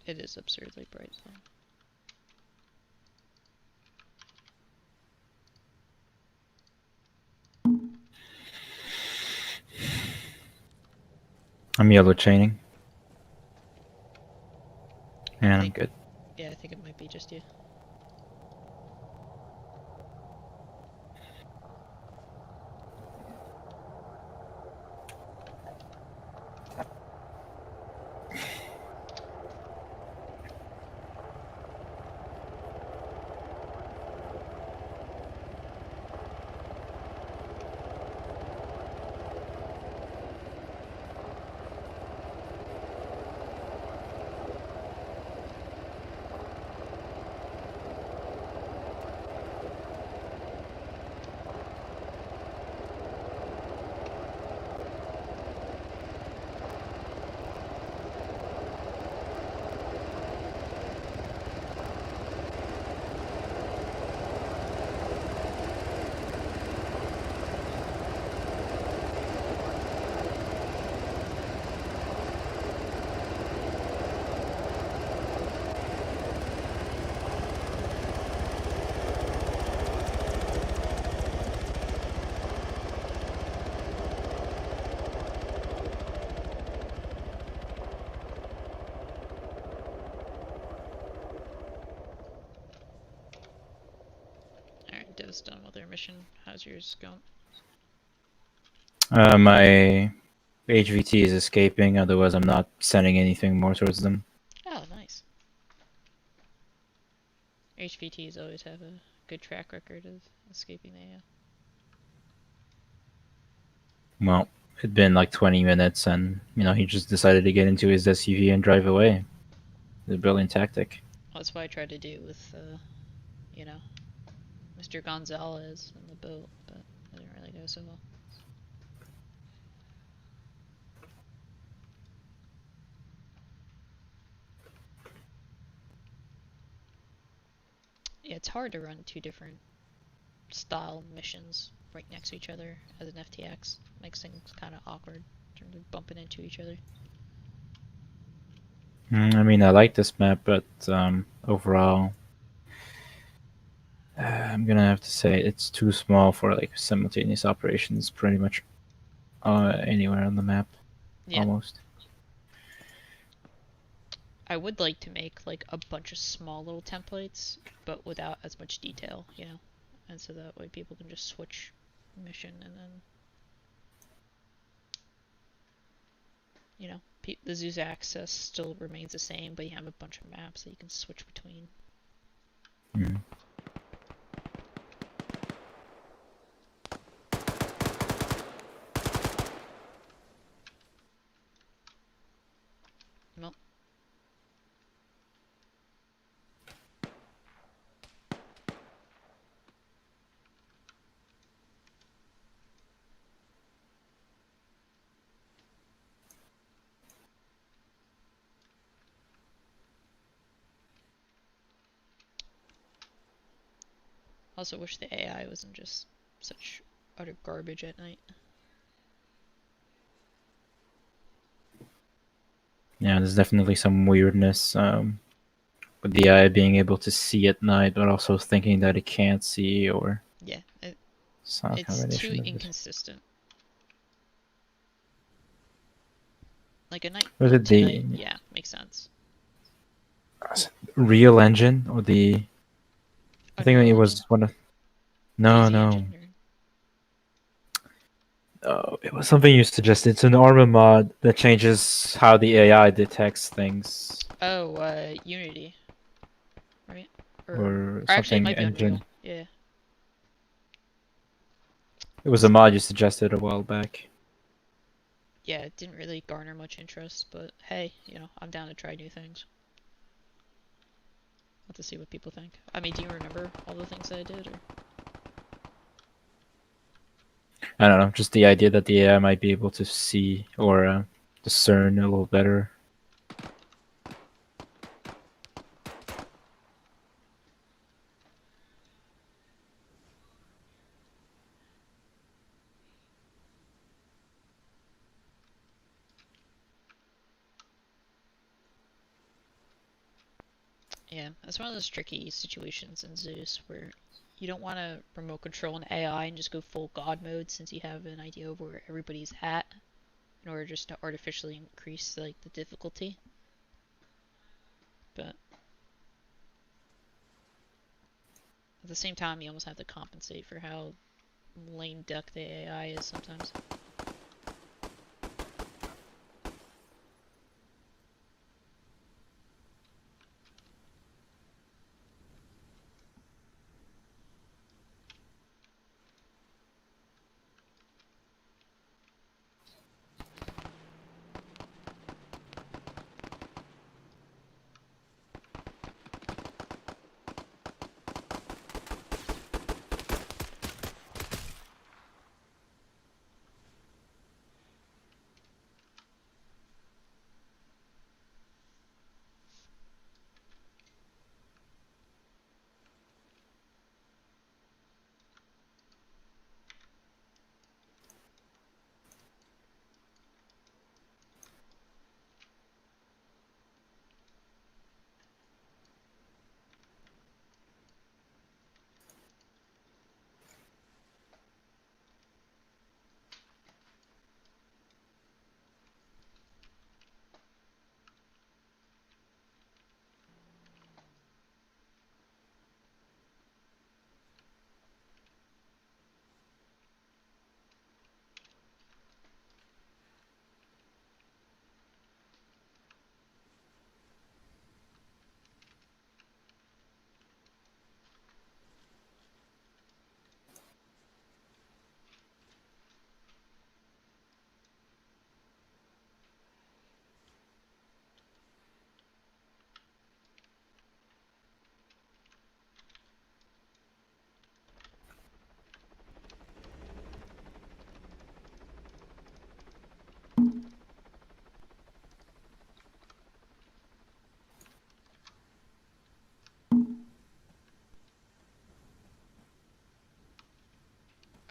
It is absurdly bright though. I'm yellow chaining. And I'm think, good. yeah, I think it might be just you. Alright, Div's done with their mission. How's yours going? My HVT is escaping, otherwise I'm not sending anything more towards them. Oh, nice. HVTs always have a good track record of escaping the AO. Well, it'd been like 20 minutes and, he just decided to get into his SUV and drive away. It's a brilliant tactic. Well, that's what I tried to do with, Mr. Gonzalez in the boat, but it didn't really go so well. Yeah, it's hard to run two different style missions right next to each other as an FTX. Makes things kind of awkward in terms of bumping into each other. I mean, I like this map, but overall, I'm gonna have to say it's too small for like simultaneous operations. Pretty much anywhere on the map, Yeah. almost. I would like to make like a bunch of small little templates, but without as much detail, you know, and so that way people can just switch mission and then, you know, the Zeus access still remains the same, but you have a bunch of maps that you can switch between. Mm. Well, also wish the AI wasn't just such utter garbage at night. Yeah, there's definitely some weirdness with the AI being able to see at night, but also thinking that it can't see, or Yeah, some it's too combination of this. inconsistent. Like a night Was it to the night, yeah, makes sense. Real Engine or the? I think Unreal it Engine, was one of. No, Daisy no. Engine, or It was something you suggested. It's an Arma mod that changes how the AI detects things, oh, Unity, right? Or or actually, it something might be Unreal. engine. Yeah. It was a mod you suggested a while back. Yeah, it didn't really garner much interest, but hey, you know, I'm down to try new things. Have to see what people think. I mean, do you remember all the things that I did, or? I don't know, just the idea that the AI might be able to see or discern a little better. Yeah, it's one of those tricky situations in Zeus where you don't want to remote control an AI and just go full god mode since you have an idea of where everybody's at in order just to artificially increase like the difficulty. But at the same time, you almost have to compensate for how lame duck the AI is sometimes.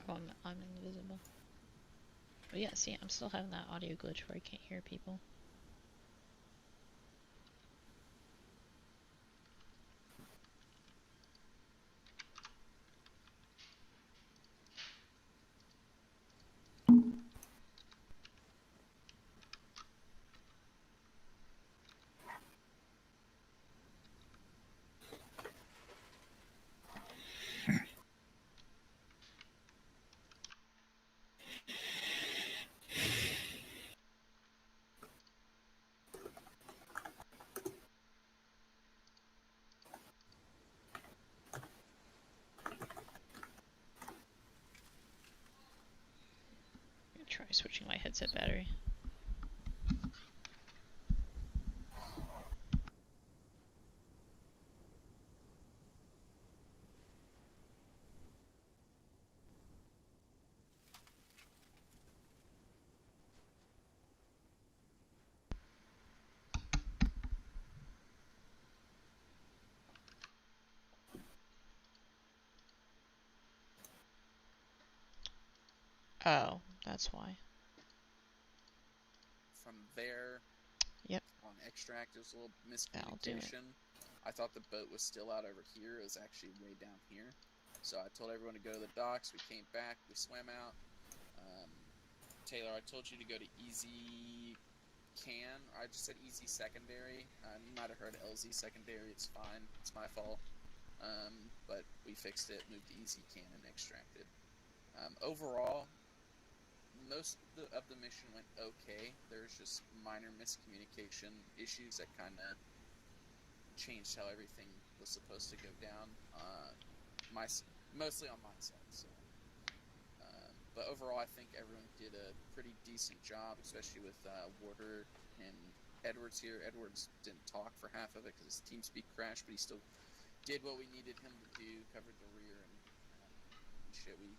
Oh, I'm invisible. But yeah, see, I'm still having that audio glitch where I can't hear people. Try switching my headset battery. Oh, that's why. From there, Yep. on extract, there's a little That'll do it. miscommunication. I thought the boat was still out over here. It was actually way down here. So I told everyone to go to the docks. We came back. We swam out. Taylor, I told you to go to easy can. I just said easy secondary. You might have heard LZ secondary. It's fine. It's my fault. But we fixed it, moved to easy can and extracted. Overall, most of the mission went okay. There's just minor miscommunication issues that kind of changed how everything was supposed to go down. Mostly on my side. So, but overall, I think everyone did a pretty decent job, especially with Warder and Edwards here. Edwards didn't talk for half of it because his TeamSpeak crashed, but he still did what we needed him to do, covered the rear and shit. We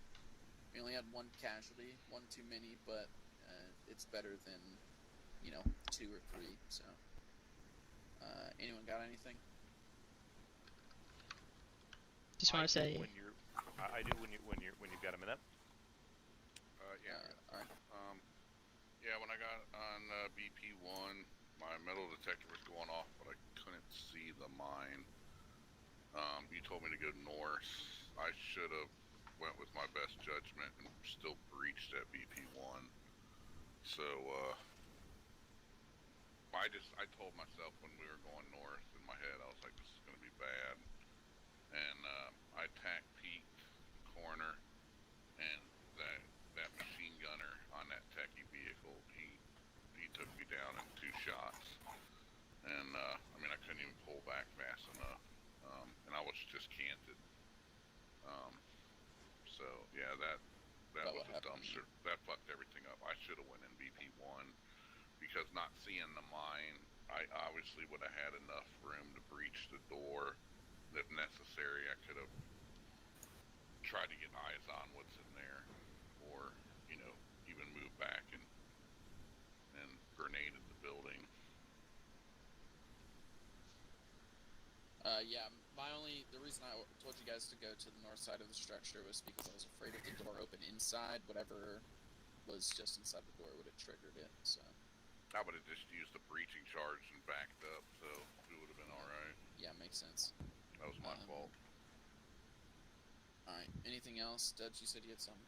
only had one casualty, one too many, but it's better than, 2 or 3. So, anyone got anything? Just want to say. I do when you've got a minute. Yeah. All right. Yeah, when I got on BP1, my metal detector was going off, but I couldn't see the mine. You told me to go north. I should have went with my best judgment and still breached at BP1. So, I told myself when we were going north in my head, I was like, this is going to be bad. And I tack peeked corner, and that machine gunner on that techie vehicle, he took me down in 2 shots. And I couldn't even pull back fast enough. And I was just canted. So yeah, that was a dumpster. That fucked everything up. I should have went in BP1 because not seeing the mine, I obviously would have had enough room to breach the door. If necessary, I could have tried to get eyes on what's in there, or even move back and grenaded the building. Yeah, the reason I told you guys to go to the north side of the structure was because I was afraid if the door opened inside, whatever was just inside the door would have triggered it, so. I would have just used the breaching charge and backed up, so it would have been alright. Yeah, makes sense. That was my fault. Alright, anything else? Dudge, you said you had something?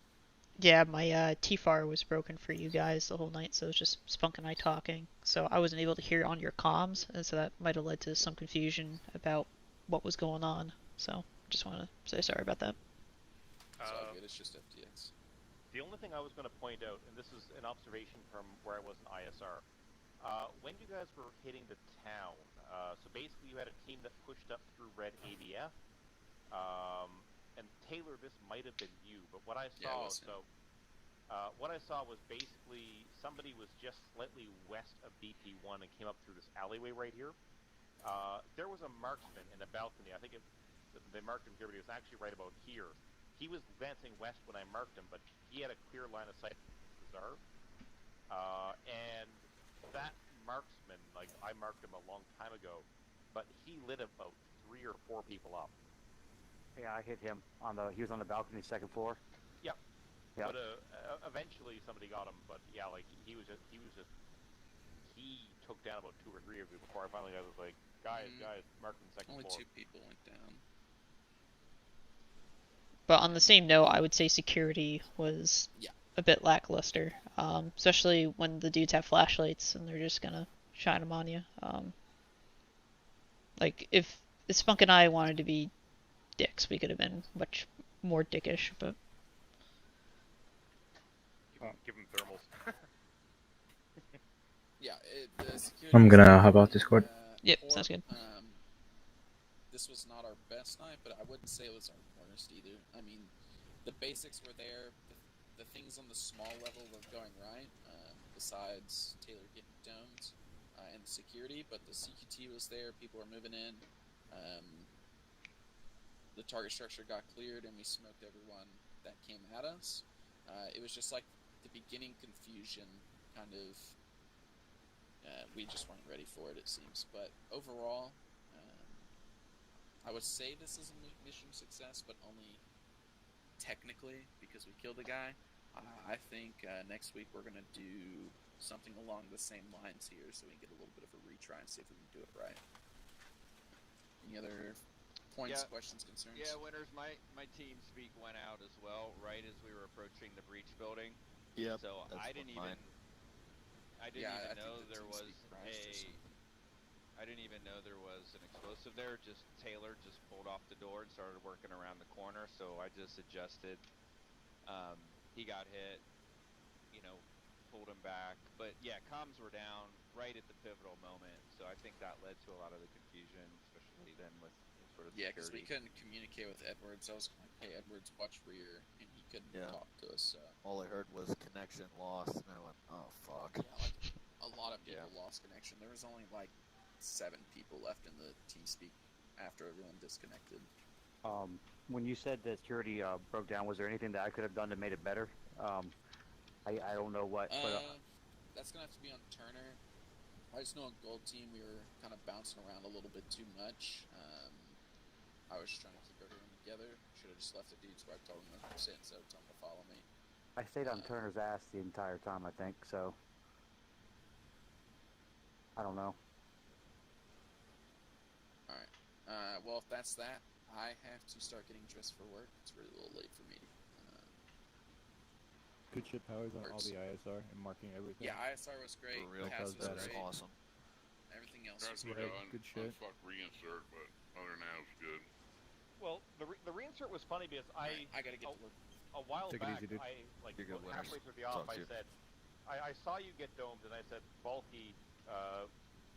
Yeah, my T-FAR was broken for you guys the whole night, so it was just Spunk and I talking. So I wasn't able to hear on your comms, and so that might have led to some confusion about what was going on. So just want to say sorry about that. It's all good, it's just FTX. The only thing I was going to point out, and this is an observation from where I was in ISR, when you guys were hitting the town, so basically you had a team that pushed up through red ABF, and Taylor, this might have been you, but what I saw, what I saw was basically somebody was just slightly west of BP1 and came up through this alleyway right here. There was a marksman in a balcony. I think they marked him here, but he was actually right about here. He was advancing west when I marked him, but he had a clear line of sight to the reserve. And that marksman, I marked him a long time ago, but he lit about 3 or 4 people up. Yeah, I hit him he was on the balcony, 2nd floor. Yep. Yep. But eventually somebody got him. But yeah, he took down about 2 or 3 of you before I finally was like, guys, mark him 2nd floor. Only 2 people went down. But on the same note, I would say security was a bit lackluster, especially when the dudes have flashlights and they're just gonna shine them on you. If Spunk and I wanted to be dicks, we could have been much more dickish, but... Give them thermals. Yeah, the security... I'm gonna hop out Discord. Yep, sounds good. This was not our best night, but I wouldn't say it was our worst either. I mean, the basics were there. the things on the small level were going right, besides Taylor getting domed and the security, but the CQT was there, people were moving in. The target structure got cleared, and we smoked everyone that came at us. It was just like the beginning confusion, kind of. We just weren't ready for it, it seems. But overall, I would say this is a mission success, but only technically because we killed a guy. I think next week we're going to do something along the same lines here, so we can get a little bit of a retry and see if we can do it right. Any other points, questions, concerns? Yeah, Winters, my team speak went out as well, right as we were approaching the breach building. Yep. So I didn't even know there was I didn't even know there was an explosive there. Just Taylor just pulled off the door and started working around the corner. So I just adjusted. He got hit, you know, pulled him back. But yeah, comms were down right at the pivotal moment. So I think that led to a lot of the confusion, especially then with sort of yeah, because we security. couldn't communicate with Edwards. I was like, hey, Edwards, watch rear, and he couldn't talk to us. So. All I heard was connection lost, and I went, oh fuck. Yeah, like a lot of people lost connection. There was only like 7 people left in the TeamSpeak after everyone disconnected. When you said that security broke down, was there anything that I could have done to made it better? I don't know what. That's gonna have to be on Turner. I just know on Gold Team we were kind of bouncing around a little bit too much. I was just trying to keep everyone together. Should have just left the dudes where I told them to sit instead of telling them to follow me. I stayed on Turner's ass the entire time, I think, so I don't know. Alright. Well, if that's that, I have to start getting dressed for work. It's really a little late for me. Good ship powers on all the ISR and marking everything. Yeah, ISR was great. For real, Pass was that's great. awesome. Everything else was That's great. Good shit. Fuck reinsert, but other than that, it was good. Well, the reinsert was funny because I gotta get to work. A while Take it back, easy, dude. I like You're good, halfway Winners. through the off, Talk I to you. said, I saw you get domed, and I said, Bulky,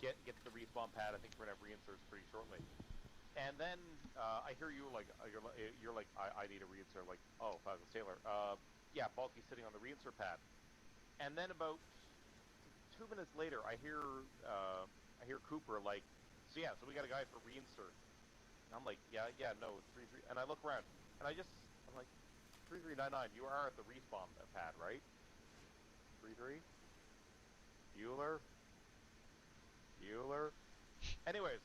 get to the respawn pad. I think we're gonna have reinserts pretty shortly. And then I hear you like you're like I need a reinsert. Like, oh, if I was a sailor, yeah, Bulky's sitting on the reinsert pad. And then about 2 minutes later, I hear Cooper like, so we got a guy for reinsert. And I'm like, yeah, no, 3-3. And I look around, and I'm like, 3399, you are at the respawn pad, right? 3-3? Bueller? Anyways,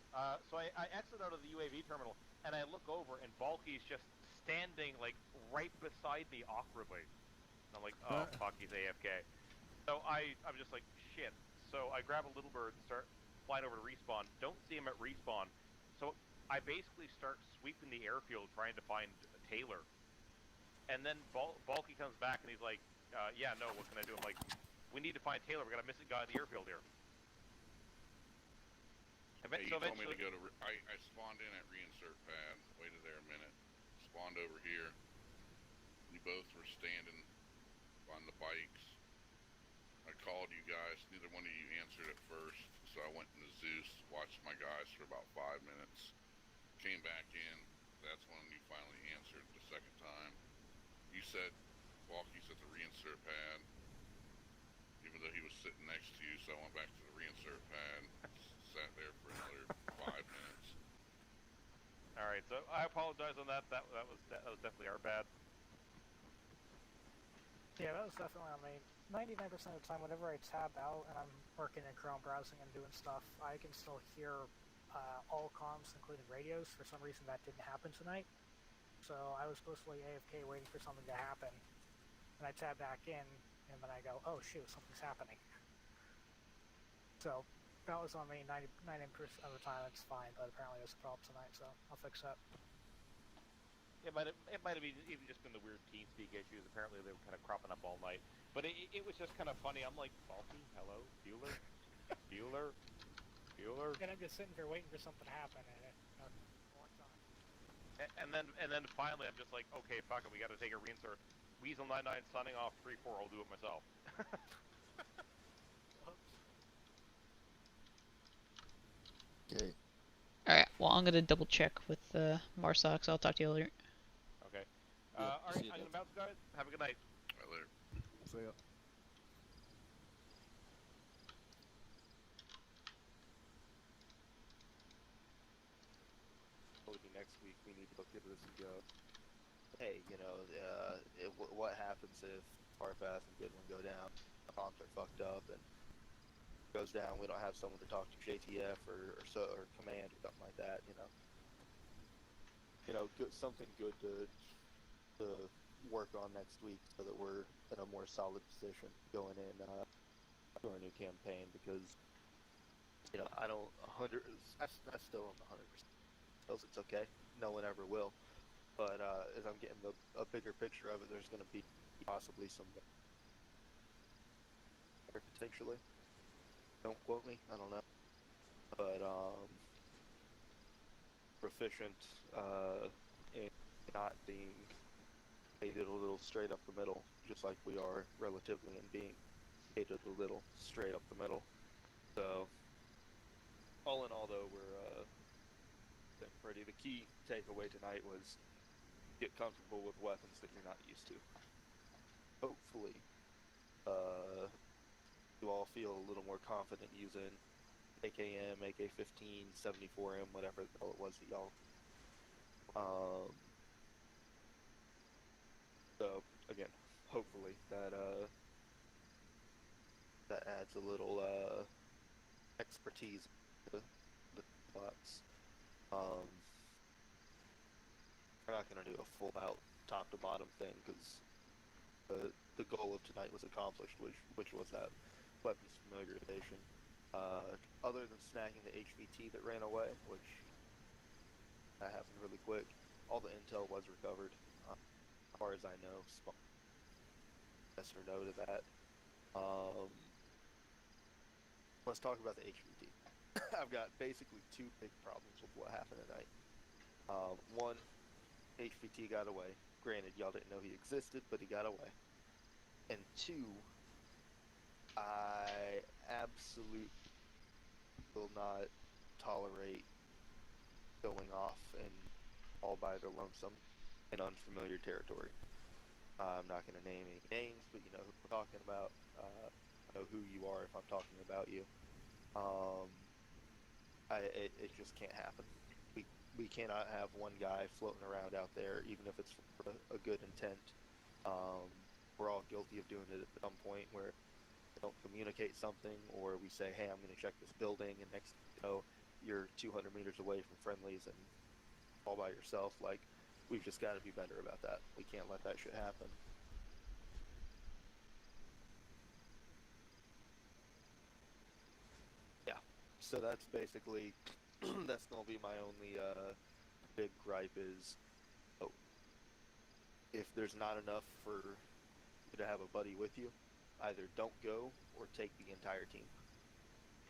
so I exit out of the UAV terminal, and I look over, and Bulky's just standing, like, right beside me awkwardly. And I'm like, oh, fuck, he's AFK. So I'm just like, shit. So I grab a little bird and start flying over to respawn. Don't see him at respawn. So I basically start sweeping the airfield trying to find Taylor. And then Bulky comes back and he's like, yeah, no, what can I do? I'm like, we need to find Taylor. We got a missing guy in the airfield here. Hey, you told me to go to... I spawned in at reinsert pad, waited there a minute, spawned over here. You both were standing on the bikes. I called you guys, neither one of you answered at first, so I went into Zeus, watched my guys for about 5 minutes, came back in, that's when you finally answered the second time. You said, Walkie's at the reinsert pad, even though he was sitting next to you, so I went back to the reinsert pad, sat there for another 5 minutes. Alright, so I apologize on that, that was definitely our bad. Yeah, that was definitely on me. 99% of the time, whenever I tab out and I'm working in Chrome browsing and doing stuff, I can still hear all comms, including radios. For some reason, that didn't happen tonight. So I was supposedly AFK waiting for something to happen. And I tab back in, and then I go, oh shoot, something's happening. So that was on me 99% of the time, it's fine, but apparently there's a problem tonight, so I'll fix that. It might have even just been the weird TeamSpeak issues. Apparently they were kind of cropping up all night. But it was just kind of funny. I'm like, Bulky, hello, Bueller? And I'm just sitting here waiting for something to happen, and it walks on. And then finally I'm just like, okay, fuck it, we gotta take a reinsert. Weasel99 signing off, 3-4, I'll do it myself. Okay. Alright, well, I'm gonna double check with MARSOC, so I'll talk to you later. Okay. Yeah, Alright, I'm gonna bounce, guys. Have a good night. Later. So yeah. Next week we need to look at this and go, hey, you know, what happens if Farfast and Goodwin go down, comms are fucked up, and goes down, we don't have someone to talk to JTF or command or something like that, you know. Something good to work on next week so that we're in a more solid position going in to our new campaign, because I don't 100. I still don't 100%. It's okay. No one ever will. But as I'm getting a bigger picture of it, there's going to be possibly some potentially. Don't quote me. I don't know. But proficient in not being hated a little straight up the middle, just like we are relatively in being hated a little straight up the middle. So all in all, though, we're pretty. The key takeaway tonight was get comfortable with weapons that you're not used to. Hopefully, you all feel a little more confident using AKM, AK-15, 74M, whatever the hell it was that y'all. So again, hopefully that adds a little expertise to the plots. We're not going to do a full out top to bottom thing, because the goal of tonight was accomplished, which was that weapons familiarization. Other than snagging the HVT that ran away, which that happened really quick, all the intel was recovered. As far as I know, yes or no to that. Let's talk about the HVT. I've got basically two big problems with what happened tonight. One, HVT got away. Granted, y'all didn't know he existed, but he got away. And two, I absolutely will not tolerate going off and all by their lonesome in unfamiliar territory. I'm not going to name any names, but you know who I'm talking about. I know who you are if I'm talking about you. It just can't happen. We cannot have one guy floating around out there, even if it's for a good intent. We're all guilty of doing it at some point, where we don't communicate something, or we say, hey, I'm going to check this building, and next you're 200 meters away from friendlies and all by yourself. Like, we've just got to be better about that. We can't let that shit happen. Yeah, so that's basically that's going to be my only big gripe is, if there's not enough for you to have a buddy with you, either don't go or take the entire team.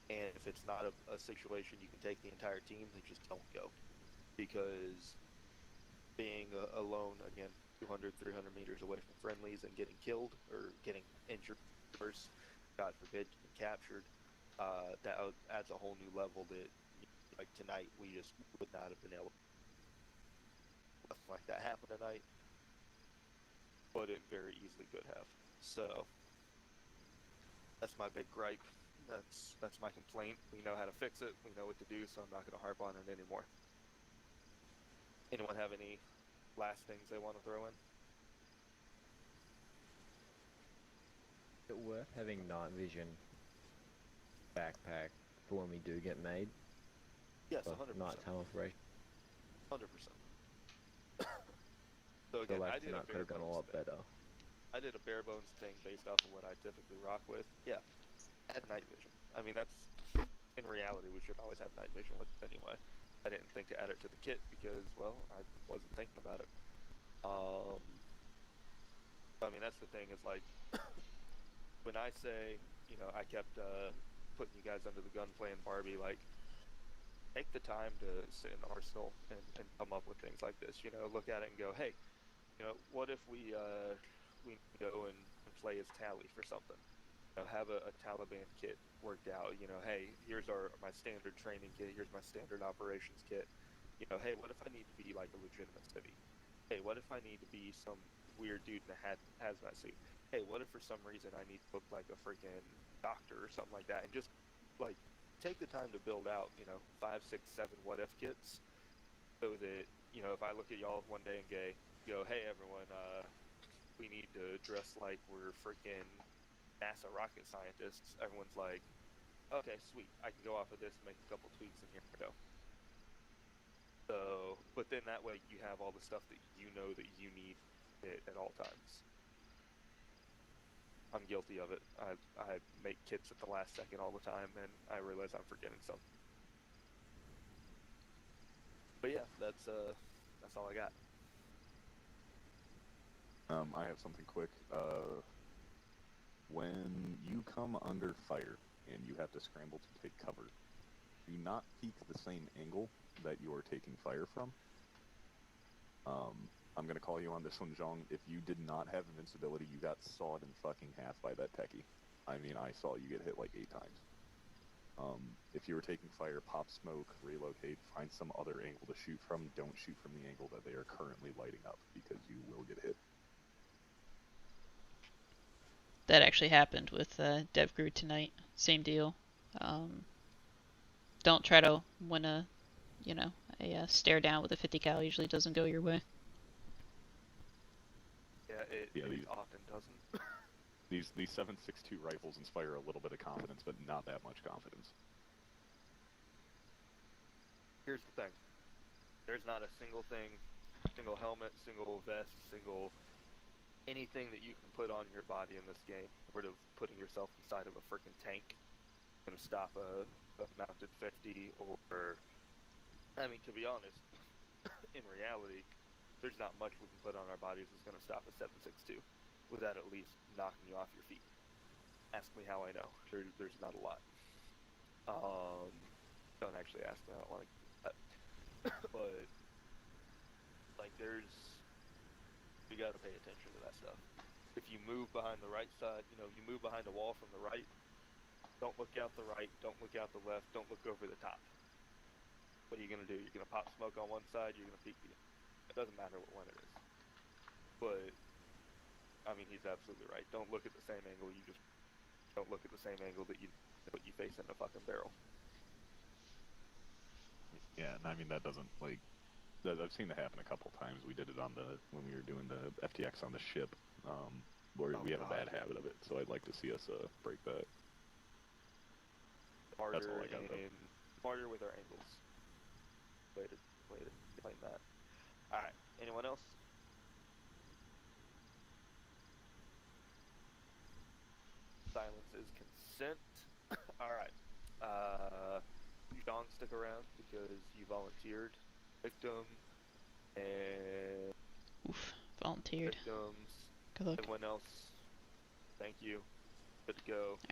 And if it's not a situation you can take the entire team, then just don't go. Because being alone, again, 200, 300 meters away from friendlies and getting killed or getting injured, worse, God forbid, captured, that adds a whole new level that, like tonight, we just would not have been able to. Nothing like that happened tonight, but it very easily could have. So that's my big gripe. That's my complaint. We know how to fix it. We know what to do, so I'm not going to harp on it anymore. Anyone have any last things they want to throw in? Is it worth having night vision backpack for when we do get made? Yes, 100%. Nighttime operation. 100%. So again, I did tonight could have gone a lot better. I did a bare bones thing based off of what I typically rock with. Yeah, add night vision. I mean, that's, in reality, we should always have night vision with it anyway. I didn't think to add it to the kit because, well, I wasn't thinking about it. I mean, that's the thing, is like, when I say, I kept putting you guys under the gun playing Barbie, like, take the time to sit in Arsenal and come up with things like this. Look at it and go, hey, what if we go and play as Tally for something? Have a Taliban kit worked out. Hey, here's my standard training kit. Here's my standard operations kit. Hey, what if I need to be like a legitimate civvy? Hey, what if I need to be some weird dude in a hazmat suit? hey, what if for some reason I need to look like a freaking doctor or something like that, and just like take the time to build out, 5, 6, 7 what if kits, so that if I look at y'all one day and go, hey everyone, we need to dress like we're freaking NASA rocket scientists. Everyone's like, okay, sweet, I can go off of this and make a couple tweaks, and here we go. So, but then that way you have all the stuff that you know that you need at all times. I'm guilty of it. I make kits at the last second all the time, and I realize I'm forgetting something. But yeah, that's all I got. I have something quick. When you come under fire and you have to scramble to take cover, do not peek the same angle that you are taking fire from. I'm gonna call you on this one, Zhong. If you did not have invincibility, you got sawed in fucking half by that techie. I mean, I saw you get hit like 8 times. If you were taking fire, pop smoke, relocate, find some other angle to shoot from. Don't shoot from the angle that they are currently lighting up, because you will get hit. That actually happened with DEVGRU tonight. Same deal. Don't try to win a stare down with a 50 cal. Usually doesn't go your way. Yeah, it often doesn't. These 7.62 rifles inspire a little bit of confidence, but not that much confidence. Here's the thing. There's not a single thing, single helmet, single vest, single anything that you can put on your body in this game, sort of putting yourself inside of a freaking tank, going to stop a mounted 50, or, I mean, to be honest, in reality, there's not much we can put on our bodies that's going to stop a 7.62 without at least knocking you off your feet. Ask me how I know. There's not a lot. Don't actually ask me. I don't want to do that. But, like, you got to pay attention to that stuff. If you move behind the right side, you move behind a wall from the right, don't look out the right, don't look out the left, don't look over the top. What are you going to do? You're going to pop smoke on one side, you're going to peek the other. It doesn't matter what one it is. But, I mean, he's absolutely right. Don't look at the same angle, you just don't look at the same angle that you face in a fucking barrel. Yeah, and I mean, that doesn't, like, I've seen that happen a couple times. We did it when we were doing the FTX on the ship, where we have a bad habit of it, so I'd like to see us break that. That's all I got, though. Smarter with our angles. Way to explain that. Alright, anyone else? Silence is consent. Alright. John, stick around because you volunteered. Victim and volunteered. Victims. Good luck. Everyone else, thank you. Good to go.